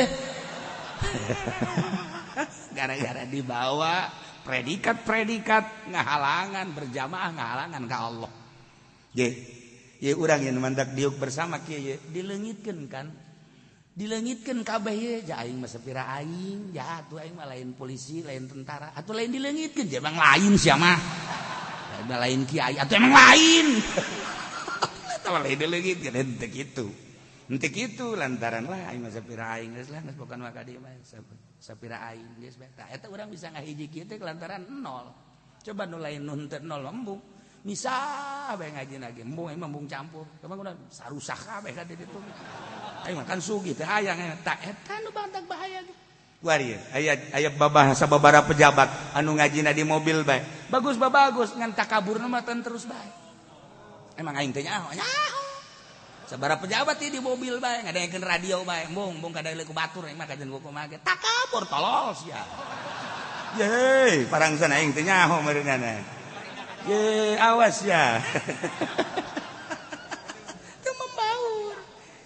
gara-gara dibawa predikat ngahalangan berjamaah ngahalangan ka Allah je ye urang yang mandak diuk bersama kieu ye dileungitkeun kan dileungitkeun kabeh ye ja aing mah sapira aing ja atuh aing mah lain polisi lain tentara atuh lain dileungitkeun ja emang lain sia mah lain kiai atuh emang lain tah lain dileungitkeun henteu kitu lantaran lah aing mah sapira aing geus lah geus bukan mah ka dieu mah sapira aing geus tah eta urang bisa ngahiji kieu teh lantaran nol coba nu lain nu henteu nol embung misah bae ngajina ge embung emang embung campur kumaha sarusak kabeh ka ditu aing mah kan sugih teh hayang eta nu bantak bahaya ge wari aya babah sababaraha pejabat anu ngajina di mobil bae bagus ngan takaburna mah terus bae emang aing teh nyaho sabaraha pejabat di mobil bae ngadengekeun radio bae embung kadaeuleuh ku batur aing mah kajen kumaha ge takabur tolol sia ye parangsan aing teh nyaho meureunana ye awas ya teu membaur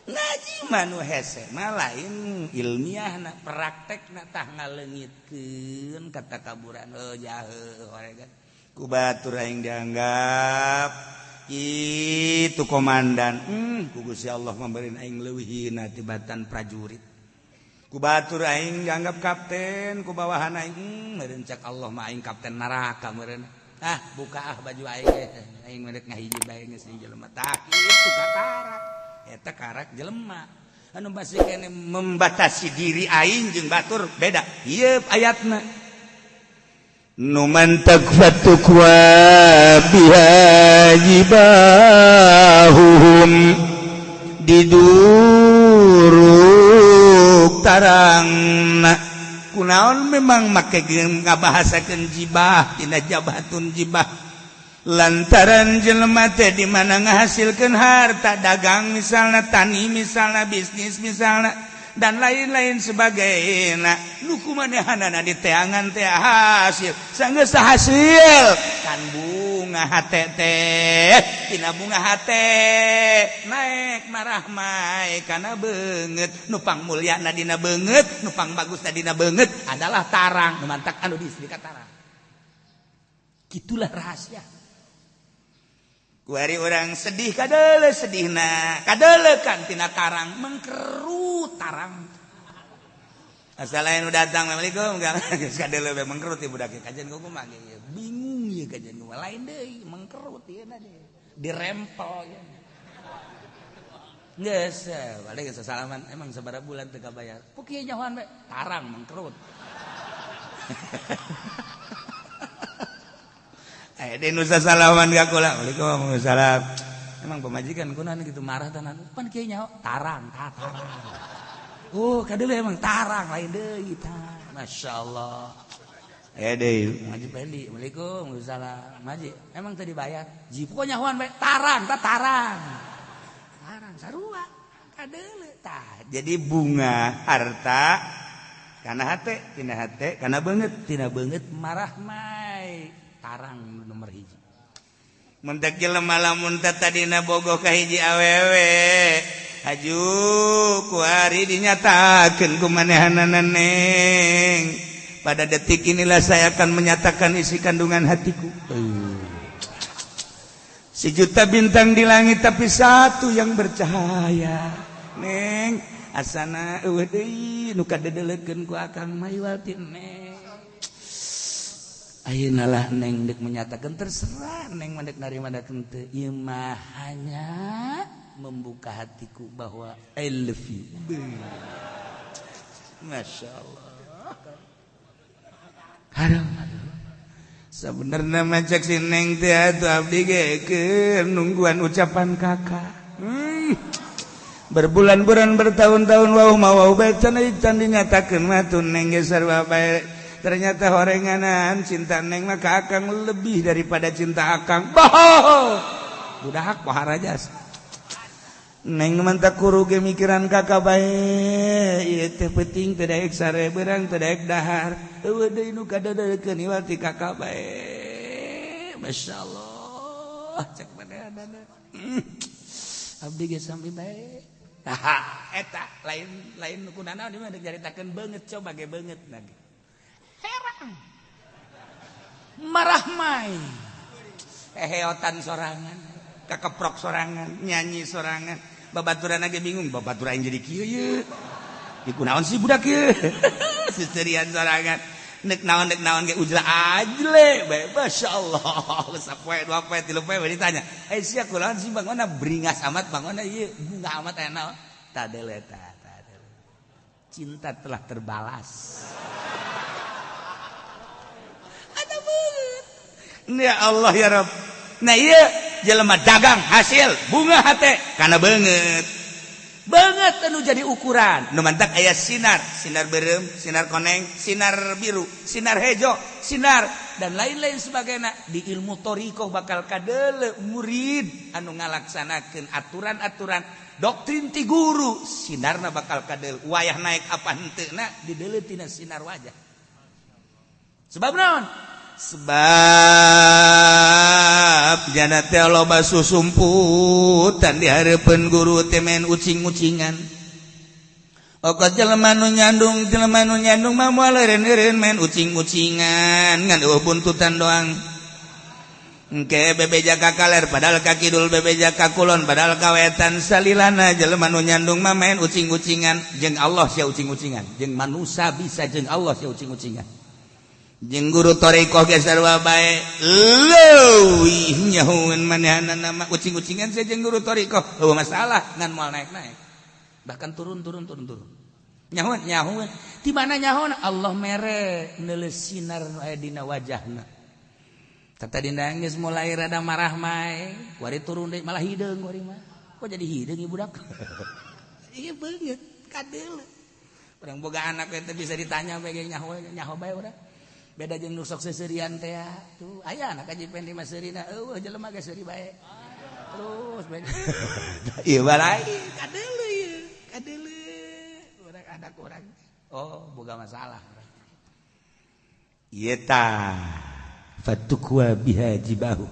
ngaji manu hese lain ilmiah na praktek na tah ngalengitkeun kata kaburan jahe kan ku batur aing dianggap itu komandan ku Gusti Allah memberi aing leuwih hina tibatan prajurit ku batur aing dianggap kapten ku bawahan aing meureun cak Allah mah aing kapten neraka meureun buka baju aing merek ngahiji bae geus jelema tah kitu kakarak eta karak jelema anu masih kene membatasi diri aing jeung batur beda ieu ayatna nu man takfatu bihajibahum diduruk tarangna kunaon memang make ngabahasakeun jibah tina jabatun jibah lantaran jelema teh di mana ngahasilkeun harta dagang misalna tani misalna bisnis misalna dan lain-lain sebagainya nu kumanehanana di teangan teh hasil sanggeus hasil kan bunga hate teh tina bunga hate naik marah mae kana beungeut nu pangmulyana dina beungeut nu pangbagusna dina beungeut adalah tarang nu mantak anu diistri ka tarang kitulah rahasia kuari orang sedih kadeule sedihna kadeulekan tina tarang mengkerut tarang asal lain datang assalamualaikum geus kadeule we mengkerut ieu budak kajian kumaha ge bingung ieu kajian kumaha lain deui mengkerut ieu na deui dirempel ya geus balik geus salaman emang sabaraha bulan teu kabayar ku kieu nyahoan we tarang mengkerut den nusa salaman ka kula waalaikumsalam emang pemajikan kunaon kitu marah tanan pan kieu nyaho tarang kadeule emang tarang lain deui tah masyaallah deui ngaji pendi waalaikumsalam ngaji emang teu dibayar ji pokoknya nyahoan bae tarang sarua kadeule tah jadi bunga harta kana hate tina hate kana beungeut tina beungeut marah mae tarang nomor hiji mentek jelema lamun tadina bogoh ka hiji awewe haju kuari dinyatakeun ku manehanana neng pada detik inilah saya akan menyatakan isi kandungan hatiku sejuta bintang di langit tapi satu yang bercahaya neng asana eueuh deui nu kadedelekeun ku akang Maywati neng ayeuna lah neng dek menyatakan terserah neng mandek narima datang teu ieu mah hanya membuka hatiku bahwa I love you. Masya Allah. Haram. Sebenarnya macak si neng teh atuh abdi ge keur nungguan ucapan kakak. Berbulan-bulan bertahun-tahun wau bae can dinyatakeun mah tuh neng ge sarua bae. Ternyata horenganan cinta neng mah ka akang lebih daripada cinta akang. Boh. Budak poharajas. Neng mah teu kuru ge mikiran kakak bae. Ieu teh penting teu daek sareberang teu daek dahar. Eueuh deui nu kadadeukeun iwal ti kakak bae. Masyaallah. Cek manehana. Abdi ge sami bae. Eta lain kunana di mah dicaritakeun beungeut coba ge beungeut nage. Heran marah mai heheotan sorangan kakeprok sorangan nyanyi sorangan babaturan lagi bingung babaturan jadi kieu ye di kunaon sih budak ye seserian sorangan nek naon ge ujlah ajle bae masyaallah sapoe dua poe tilu poe ditanya sia kunaon sih bangona beringas amat bangona ieu bunga amat aya naon tadele cinta telah terbalas. Ya Allah ya Rabb. Nah iya jelema dagang hasil bunga hate kana beungeut. Beungeut anu jadi ukuran. Nu mantak aya sinar beureum, sinar koneng, sinar biru, sinar hejo, sinar dan lain-lain sebagainya. Di ilmu thariqah bakal kadeule murid anu ngalaksanakeun aturan-aturan doktrin ti guru, sinarna bakal kadeule. Wayah naik apa henteuna dideuleu tina sinar wajah. Sebab naon? Sebab jana teh loba susumputan di hareupeun guru teh men ucing-ucingan Okot jelema nu nyandung mah moal eureun-eureun main ucing-ucingan ngan buntutan doang. Engke bebeja ka kaler padahal ka kidul bebeja ka kulon padahal ka wetan salilana jelema nu nyandung mah main ucing-ucingan jeung Allah sia ucing-ucingan jeung manusia bisa jeung Allah sia ucing-ucingan. Jeung guru torikoh ge sarua bae leuwih nyahoeun manehna nama ucing-ucingan sia jeung guru torikoh heuh masalah ngan moal naik-naik. Bahkan turun nyahoeun di mana nyahoeun Allah mere neuleus sinar aya dina wajahna. Tata dina geus mulai rada marah mae, kuari turun deui malah hideung kuari mah. Kok jadi hideung ieu budak? Iya beungeut, kadeul. Urang boga anak teh bisa ditanya bae nyaho bae urang. Beda jeung nu sok seuseurean teh tuh aya anak kajipen di maseurina eueuh jelema geus seuri bae. Terus bae. Ieu balai kadeul ieu, kadeul. Urang anak urang. Oh, boga masalah. Ieu tah fatukwa biha jibahu.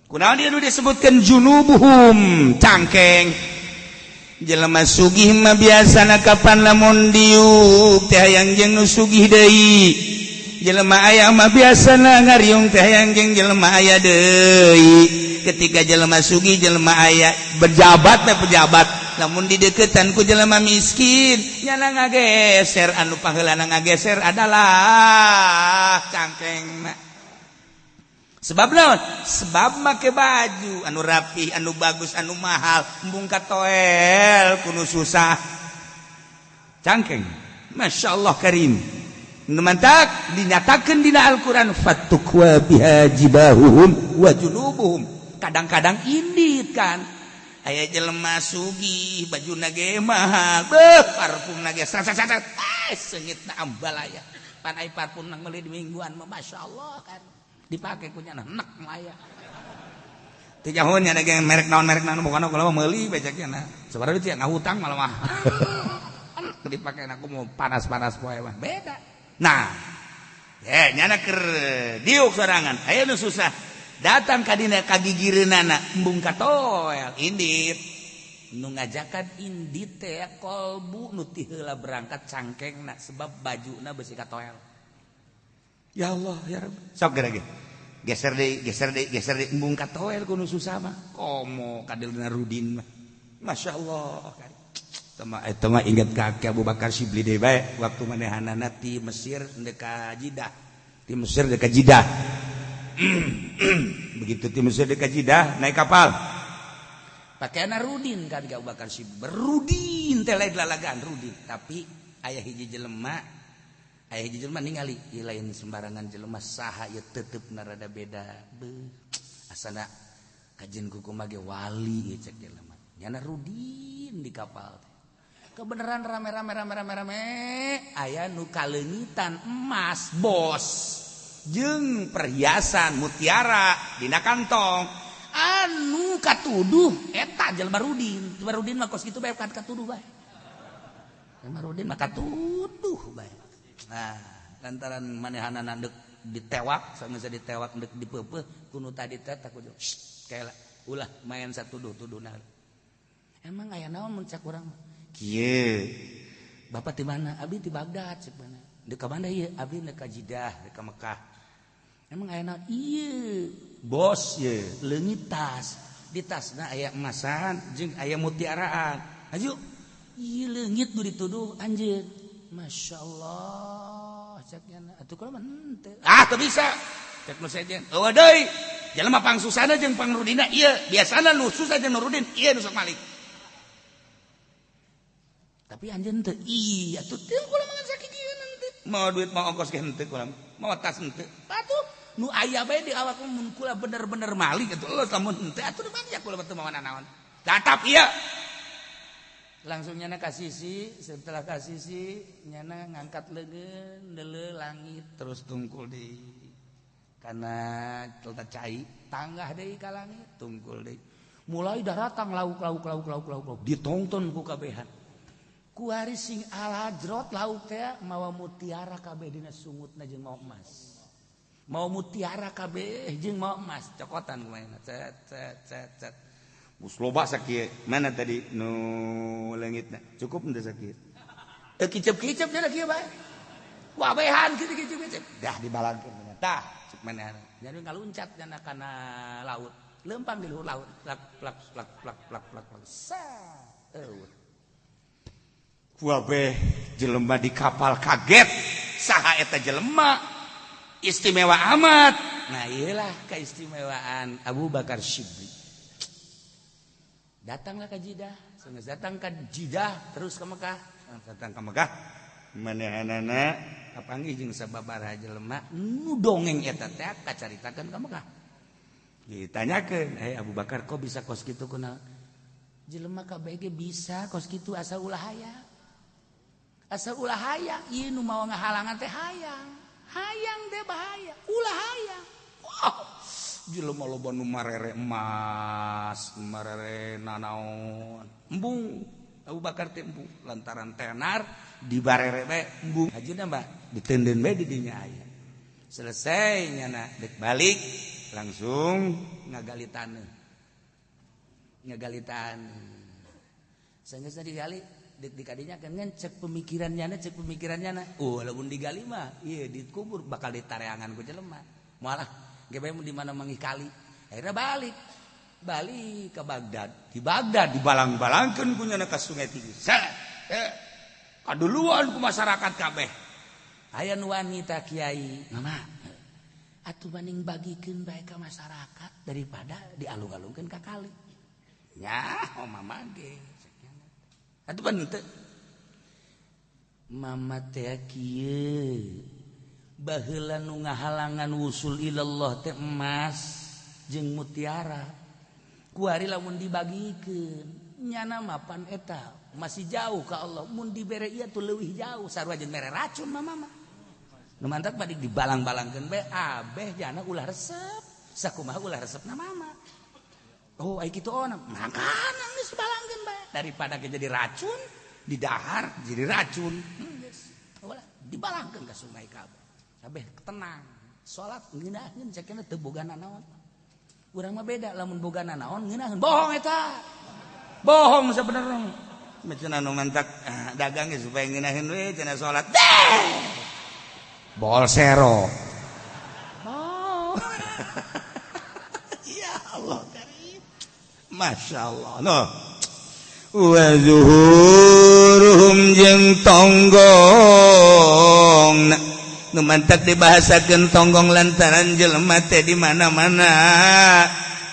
Kunaon dia disebutkan junubuhum cangkeng. Jelema sugih mah biasana kapan lamun diuk teh hayang jeung nu sugih deui. Jelema aya mah biasana ngariung teh hayang jeung jelema aya deui. Ketika jelema sugih jelema aya berjabat teh pejabat, lamun dideuketan ku jelema miskin nyana ngageser anu paheulana ngageser adalah cangkengna. Sebab naon? Sebab make baju anu rapi, anu bagus, anu mahal, embung katoel kudu susah. Cangkeng. Masyaallah karim. Nu mantak dinyatakeun dina Al-Qur'an fatukwa biha jibahuhum wa junubuhum. Kadang-kadang indit kan. Aya jelema sugih, bajuna ge mahal, parfumna ge sat-sat-sat. Seungitna ambalaya. Pan aya parfum nang meuli di mingguan mah masyaallah kan. Dipake ku nyana enak maya. Teu jahon nya ge merek naon bukan kalau meuli bejakna. Sabaraha teh ngahutang malah mah. Dipake aku mau panas-panas poe mah. Beda. Nah. Nyana keur diuk sorangan. Aya nu susah. Datang ka dina kagigireunana embung katoel indit. Nu ngajakan indit teh kolbu nu ti heula berangkat cangkengna sebab bajuna besi katoel. Ya Allah ya Rabb. Sok gerage. Geser deui embung katoel kudu susah mah. Komo kadelna Rudin mah. Masyaallah. Eta mah inget ka Abu Bakar Shibli deui bae waktu manehanana ti Mesir ka Jidah. Ti Mesir ka Jidah. Begitu ti Mesir ka Jidah naik kapal. Pakaiana Rudin kan Abu Bakar Shibli. Rudin teh lain lalagaan Rudin, tapi aya hiji jelema ningali ieu lain sembarangan jelema saha ieu teteupna rada beda. Asana kajen kumaha ge wali cek jelema. Nyana Rudin di kapal teh. Kebeneran rame aya nu kaleungitan emas bos jeung perhiasan mutiara dina kantong. Anu katuduh eta jelema Rudin. Jelema Rudin mah kos kitu bae katuduh bae. Jelema Rudin mah katuduh bae. Nah, lantaran manehanana deuk ditewak, sageus ditewak deuk dipeupeuh kuno tadi teh takut kaela ulah main satuduh-tuduhna. Emang aya naon mun cak urang? Kieu. Bapak di mana? Abdi di Baghdad cek mana. Deuk ka mana ieu? Abdi deuk ka Jeddah, deuk ka Mekah. Emang aya naon? Ieu. Bos ieu, leungit tas. Di tasna aya emasan jeung aya mutiaraan. Aju. Ieu leungit nu dituduh anjeun. Masya Allah ceknya atuh kumaha henteu teu bisa cek nu sejen eueuh deui jelema pangsusana jeung pangrudina ieu biasana nu susah jeung nurudin ieu nu sok malik tapi anjeun teu iya atuh teu kumaha mangan sakieu henteu mau duit mau ongkos ge henteu kumaha mau tas henteu atuh nu aya bae di awak mun kula bener-bener malik atuh lamun henteu atuh banyak kula teu mau naon tatap ieu langsung nyana kasisi setelah kasisi nyana ngangkat leungeun deuleu langit terus tungkul deui kana telta cai tanggah deui ka langit tungkul deui mulai daratang lauk ditongton ku kabehan ku ari sing alajrot lauk teh mawa mutiara kabeh dina sungutna jeung mawa emas mawa mutiara kabeh jeung mawa emas cokotan kumaha cet Mus loba sakieu. Mana tadi nu leungitna? Cukup henteu sakieu? kicep-kicep nya kieu bae wabehan kicep-kicep dah dibalangkeun tah cek manehna jadi ngaluncat nya kana laut lempang di luhur laut plak plak plak plak plak plak sa wabeh jelema di kapal kaget saha eta jelema istimewa amat nah iyalah keistimewaan Abu Bakar Siddiq datanglah ke Jeddah sehingga datang ke Jeddah terus ke Mekah datang ke Mekah manehanana kapanggih jeung sababaraha jelema nu dongeng eta teh kacaritakeun ka Mekah ditanyakeun Abu Bakar kok bisa kos kitu kunaon jelema kabeh ge bisa kos kitu asal ulah hayang ieu nu mawa ngahalangan teh hayang teh bahaya ulah hayang jelema loba nu marere emas marere nanaon embung Abu Bakar teh embung lantaran tenar di barere bae embung hajina mbak diteunden bae di dinya aya selesai nyana dek balik langsung ngagalitan saenggeus digali dek dikadinya kan cek pemikirannya lamun digali mah ieu dikubur bakal ditareangan ku jelema malah ge bae di mana manggih kali akhirnya balik ke Baghdad di Baghdad dibalang-balangkeun ku nyana ka Sungai Tigris kaduluan ku masyarakat kabeh aya nu wanita kiai mama atuh mending bagikeun bae ka masyarakat daripada dialung-alungkeun ka kali nya mama ge atuh pan teu mama teh kieu baheula nu ngahalangan wusul ilallah teh emas jeung mutiara kuari lamun dibagikeun nyana mapan eta masih jauh ka Allah mun dibere ieu tuh leuwih jauh sarua jeung mere racun mama mah nu mantap balik dibalang-balangkeun bae abeh jana ulah resep sakumaha ulah resepna mama oh ai kitu ona makana geus balangkeun bae daripada jadi racun di dahar jadi racun geus ulah dibalangkeun ka sungai kabeh kabeh tenang salat ngeunaheun cekna teu bogana naon urang mah beda lamun bogana naon ngeunaheun bohong eta bohong sabenerna cenah nu mantak dagang ge supaya ngeunaheun we cenah salat bolsero oh ya Allah karim Masya Allah no wa zuhuruhum jeung tonggong nu mantak dibahasakeun tonggong lantaran jelema teh di mana-mana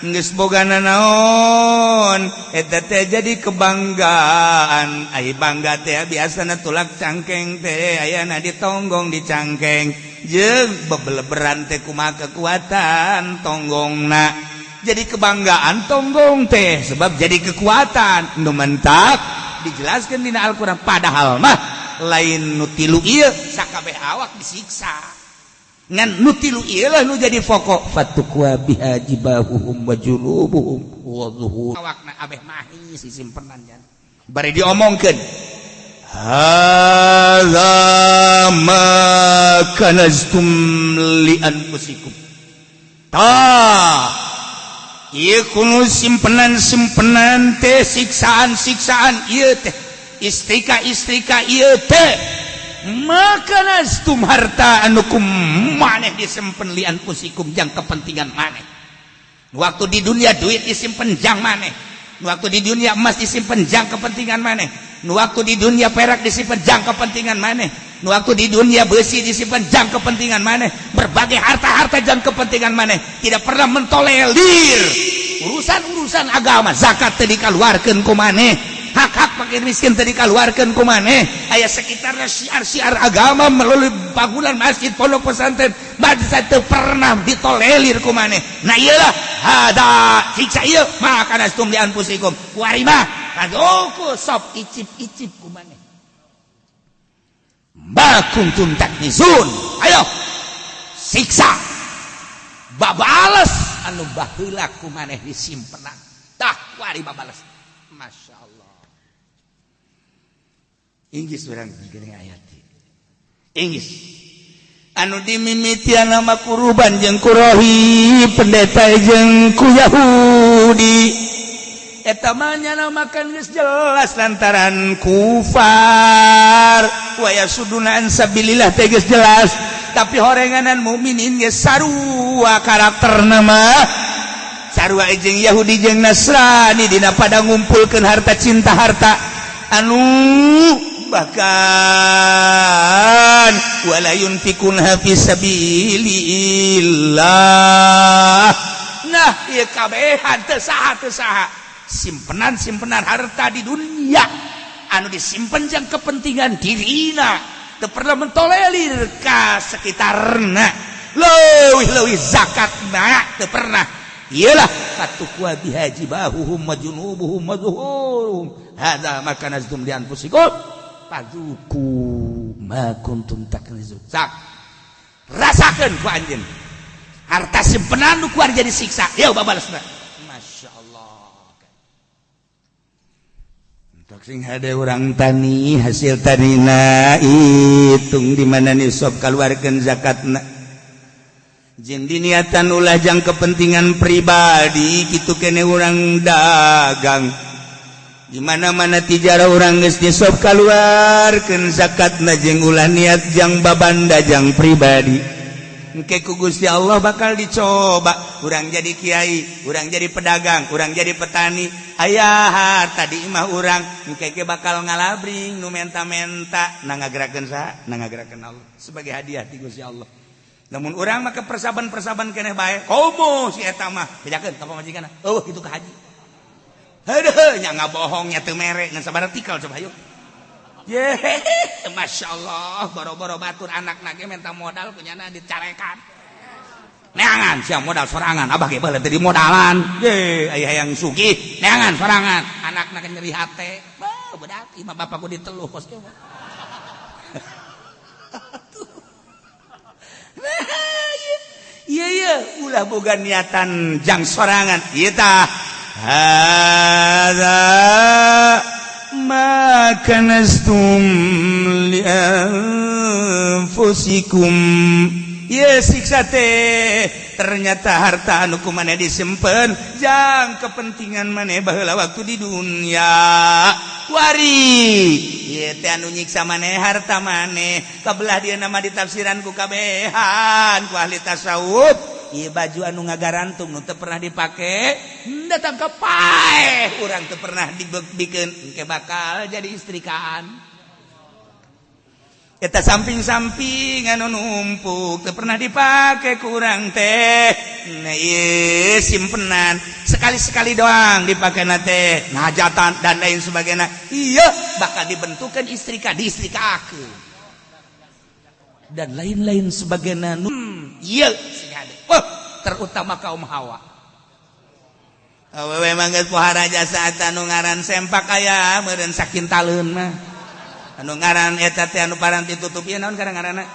geus bogana naon eta teh jadi kebanggaan ai bangga teh biasana tulak cangkeng teh ayana ditonggong dicangkeng jeung bebeleberan teh kumaha kekuatan tonggongna jadi kebanggaan tonggong teh sebab jadi kekuatan nu mentak dijelaskeun dina Al-Qur'an padahal mah lain nu tilu ieu sakabeh awak disiksa ngan nu tilu ieu lah nu jadi pokok fatukwa biha jibahuhum wa julubuhum wa zuhur awakna abeh mahi sisimpenan jan bari diomongkeun hadza ma kanaztum li anfusikum ieu kudu simpenan teh siksaan ieu teh istrika ieu teh maka nastum harta anukum maneh disimpen lian pusikum jang kepentingan maneh waktu di dunia duit disimpen jang maneh waktu di dunia emas disimpen jang kepentingan maneh waktu di dunia perak disimpen jang kepentingan maneh waktu di dunia besi disimpen jang kepentingan maneh berbagai harta jang kepentingan maneh tidak pernah mentolerir urusan agama zakat teh dikaluarkeun ku maneh hak-hak fakir miskin tadi kaluarkeun ku maneh aya sekitarnya syiar-syiar agama melalui bangunan masjid pondok pesantren bangsa teu pernah ditolerir ku maneh nah iyalah hada siksa ieu maka nastum li anfusikum warima kadoku sop icip-icip ku maneh ma kuntum taknizun ayo siksa babales anu baheula ku maneh disimpenan tah wari babales Masya Allah Inggris orang digeuning ayat Inggris anu dimimitian nama kuruban jeung ku rohib pendeta jeung ku Yahudi etamanya makan geus jelas lantaran kufar wa yasuduna an sabilillah teh geus jelas tapi horenganan mukminin geus sarua karakterna mah sarua jeung Yahudi jeung Nasrani dina pada ngumpulkeun harta cinta harta anu bahkan wala yunfikunha fi sabilillah. Nah ieu kabehan teu saha simpenan harta di dunia anu disimpen jang kepentingan dirina teu pernah mentolerir ka sekitarna leuwih zakatna teu pernah iyalah fatuqwa bihajibahuhum wa junubuhum wa zuhurum hadza ma kanaztum li anfusikum fadzuku ma kuntum taknizun sak rasakeun ku anjeun harta simpenan nu kuar jadi siksa yeuh babalesna masyaallah untuk sing hade urang tani hasil tanina hitung di mana nisab kaluarkeun zakatna jeung diniatan ulah jang kepentingan pribadi kitu kene urang dagang di mana-mana tijarah urang geus nisab kaluarkeun zakatna jeung ulah niat jang babanda jang pribadi engke ku Gusti Allah bakal dicoba urang jadi kiai urang jadi pedagang urang jadi petani aya harta di imah urang engke ge bakal ngalabring nu menta-menta nangagerakeun saha nangagerakeun Allah sebagai hadiah ti Gusti Allah. Namun urang mah persaban keneh bae komo si eta mah bejakeun ka pamajikanna eueuh kitu ka haji heueuh nya ngabohong nya teu mere ngan sabaraha tikal coba hayu ye masyaallah boro-boro batur anakna ge minta modal punyana dicarekan neangan sia modal sorangan abah ge baheula teu dimodalan ye aya hayang sugih neangan sorangan anakna ke nyeri hate bedak imah bapakku diteluh kos kieu iya ulah boga niatan jang sorangan ieu tah hadza ma kanastum li anfusikum ieu siksa teh ternyata harta anu kumaneh disimpen jang kepentingan maneh baheula waktu di dunia wari ieu teh anu nyiksa maneh harta maneh kabelah dia nama ditafsiran ku kabehan ku ahli tasawuf ieu baju anu ngagarantung nu teu pernah dipake datang ka paeh urang teu pernah dibikeun engke bakal jadi istrikaan eta samping-samping anu numpuk teu pernah dipake ku urang teh nah ieu simpenan sekali-sekali doang dipakena teh hajatan dan lain sebagainya iya bakal dibentukeun istrika diistrikakeun dan lain-lain sebagainya iya sing hade terutama kaum hawa awewe mah geus pohara jasa anu ngaran sempak aya meureun sakintaleun mah anu ngaran eta teh anu parang ditutup ieu naon ngaranna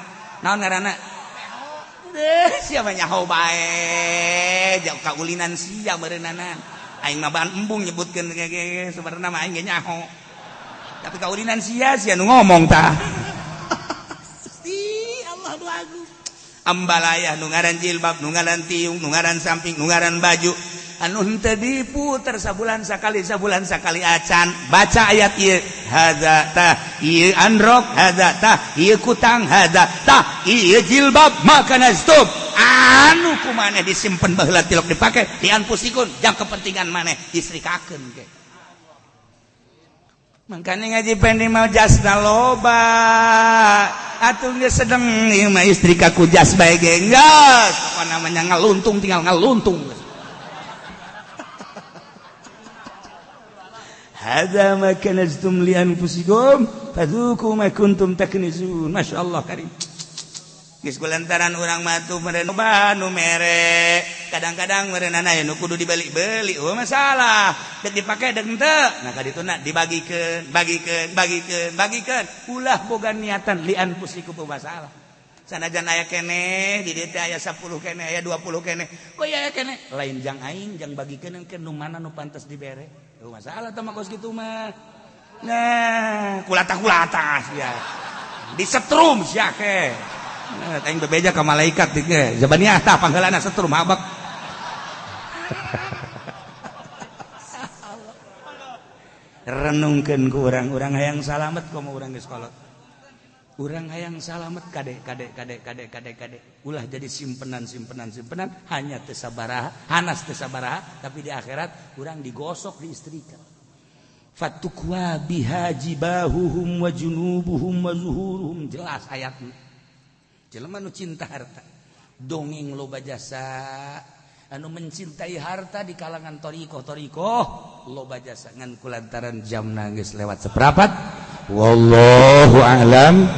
siapa nyaho bae jauh kaulinan sia meureunana aing mah bahan embung nyebutkeun sebenarnya mah aing ge nyaho tapi kaulinan sia nu ngomong tah Allah doaku ambalayah nu ngaran jilbab nu ngaran tiung nu ngaran samping nu ngaran baju anu henteu diputer sabulan sakali acan baca ayat ieu hadza tah ieu androk hadza tah ieu kutang hadza tah ieu jilbab maka nastum anu kumaneh disimpen baheula tilok dipake di anpusikun jang kepentingan maneh distrikakeun ge makanya ngaji pendi mau jasna loba atuh geus sedeng ieu mah istrika ku jas bae ge geus apa namanya ngaluntung tinggal ngaluntung hadza ma kanaztum li anfusikum fadzuku ma kuntum taknizun masyaallah karim geus kulantaran urang mah tuh meureun nu mere kadang-kadang meureunana aya nu kudu dibeli-beli masalah dek dipake dek henteu nah kadituna dibagikeun bagikeun ulah boga niatan li anfusikum masalah sanajan aya keneh di dieu teh aya 10 keneh aya 20 keneh kok aya keneh lain jang aing jang bagikeun ke nu mana nu pantes dibere masalah teh kos kitu mah nah kulata sia disetrum sia ke nah aing bebeja ka malaikat ge zabaniah tah panggeulana setrum habak diparenungkeun ku urang-urang hayang salamet komo urang geus kolot. Urang hayang salamet kade ulah jadi simpenan hanya teu sabaraha hanas teu sabaraha tapi di akhirat urang digosok diistrika fatukwa biha jibahuhum wa junubuhum wa zuhuruhum jelas ayatna jelema nu cinta harta dongeng loba jasa anu mencintai harta di kalangan thariqah loba jasa ngan kulantaran jamna geus lewat seprapat wallahu a'lam.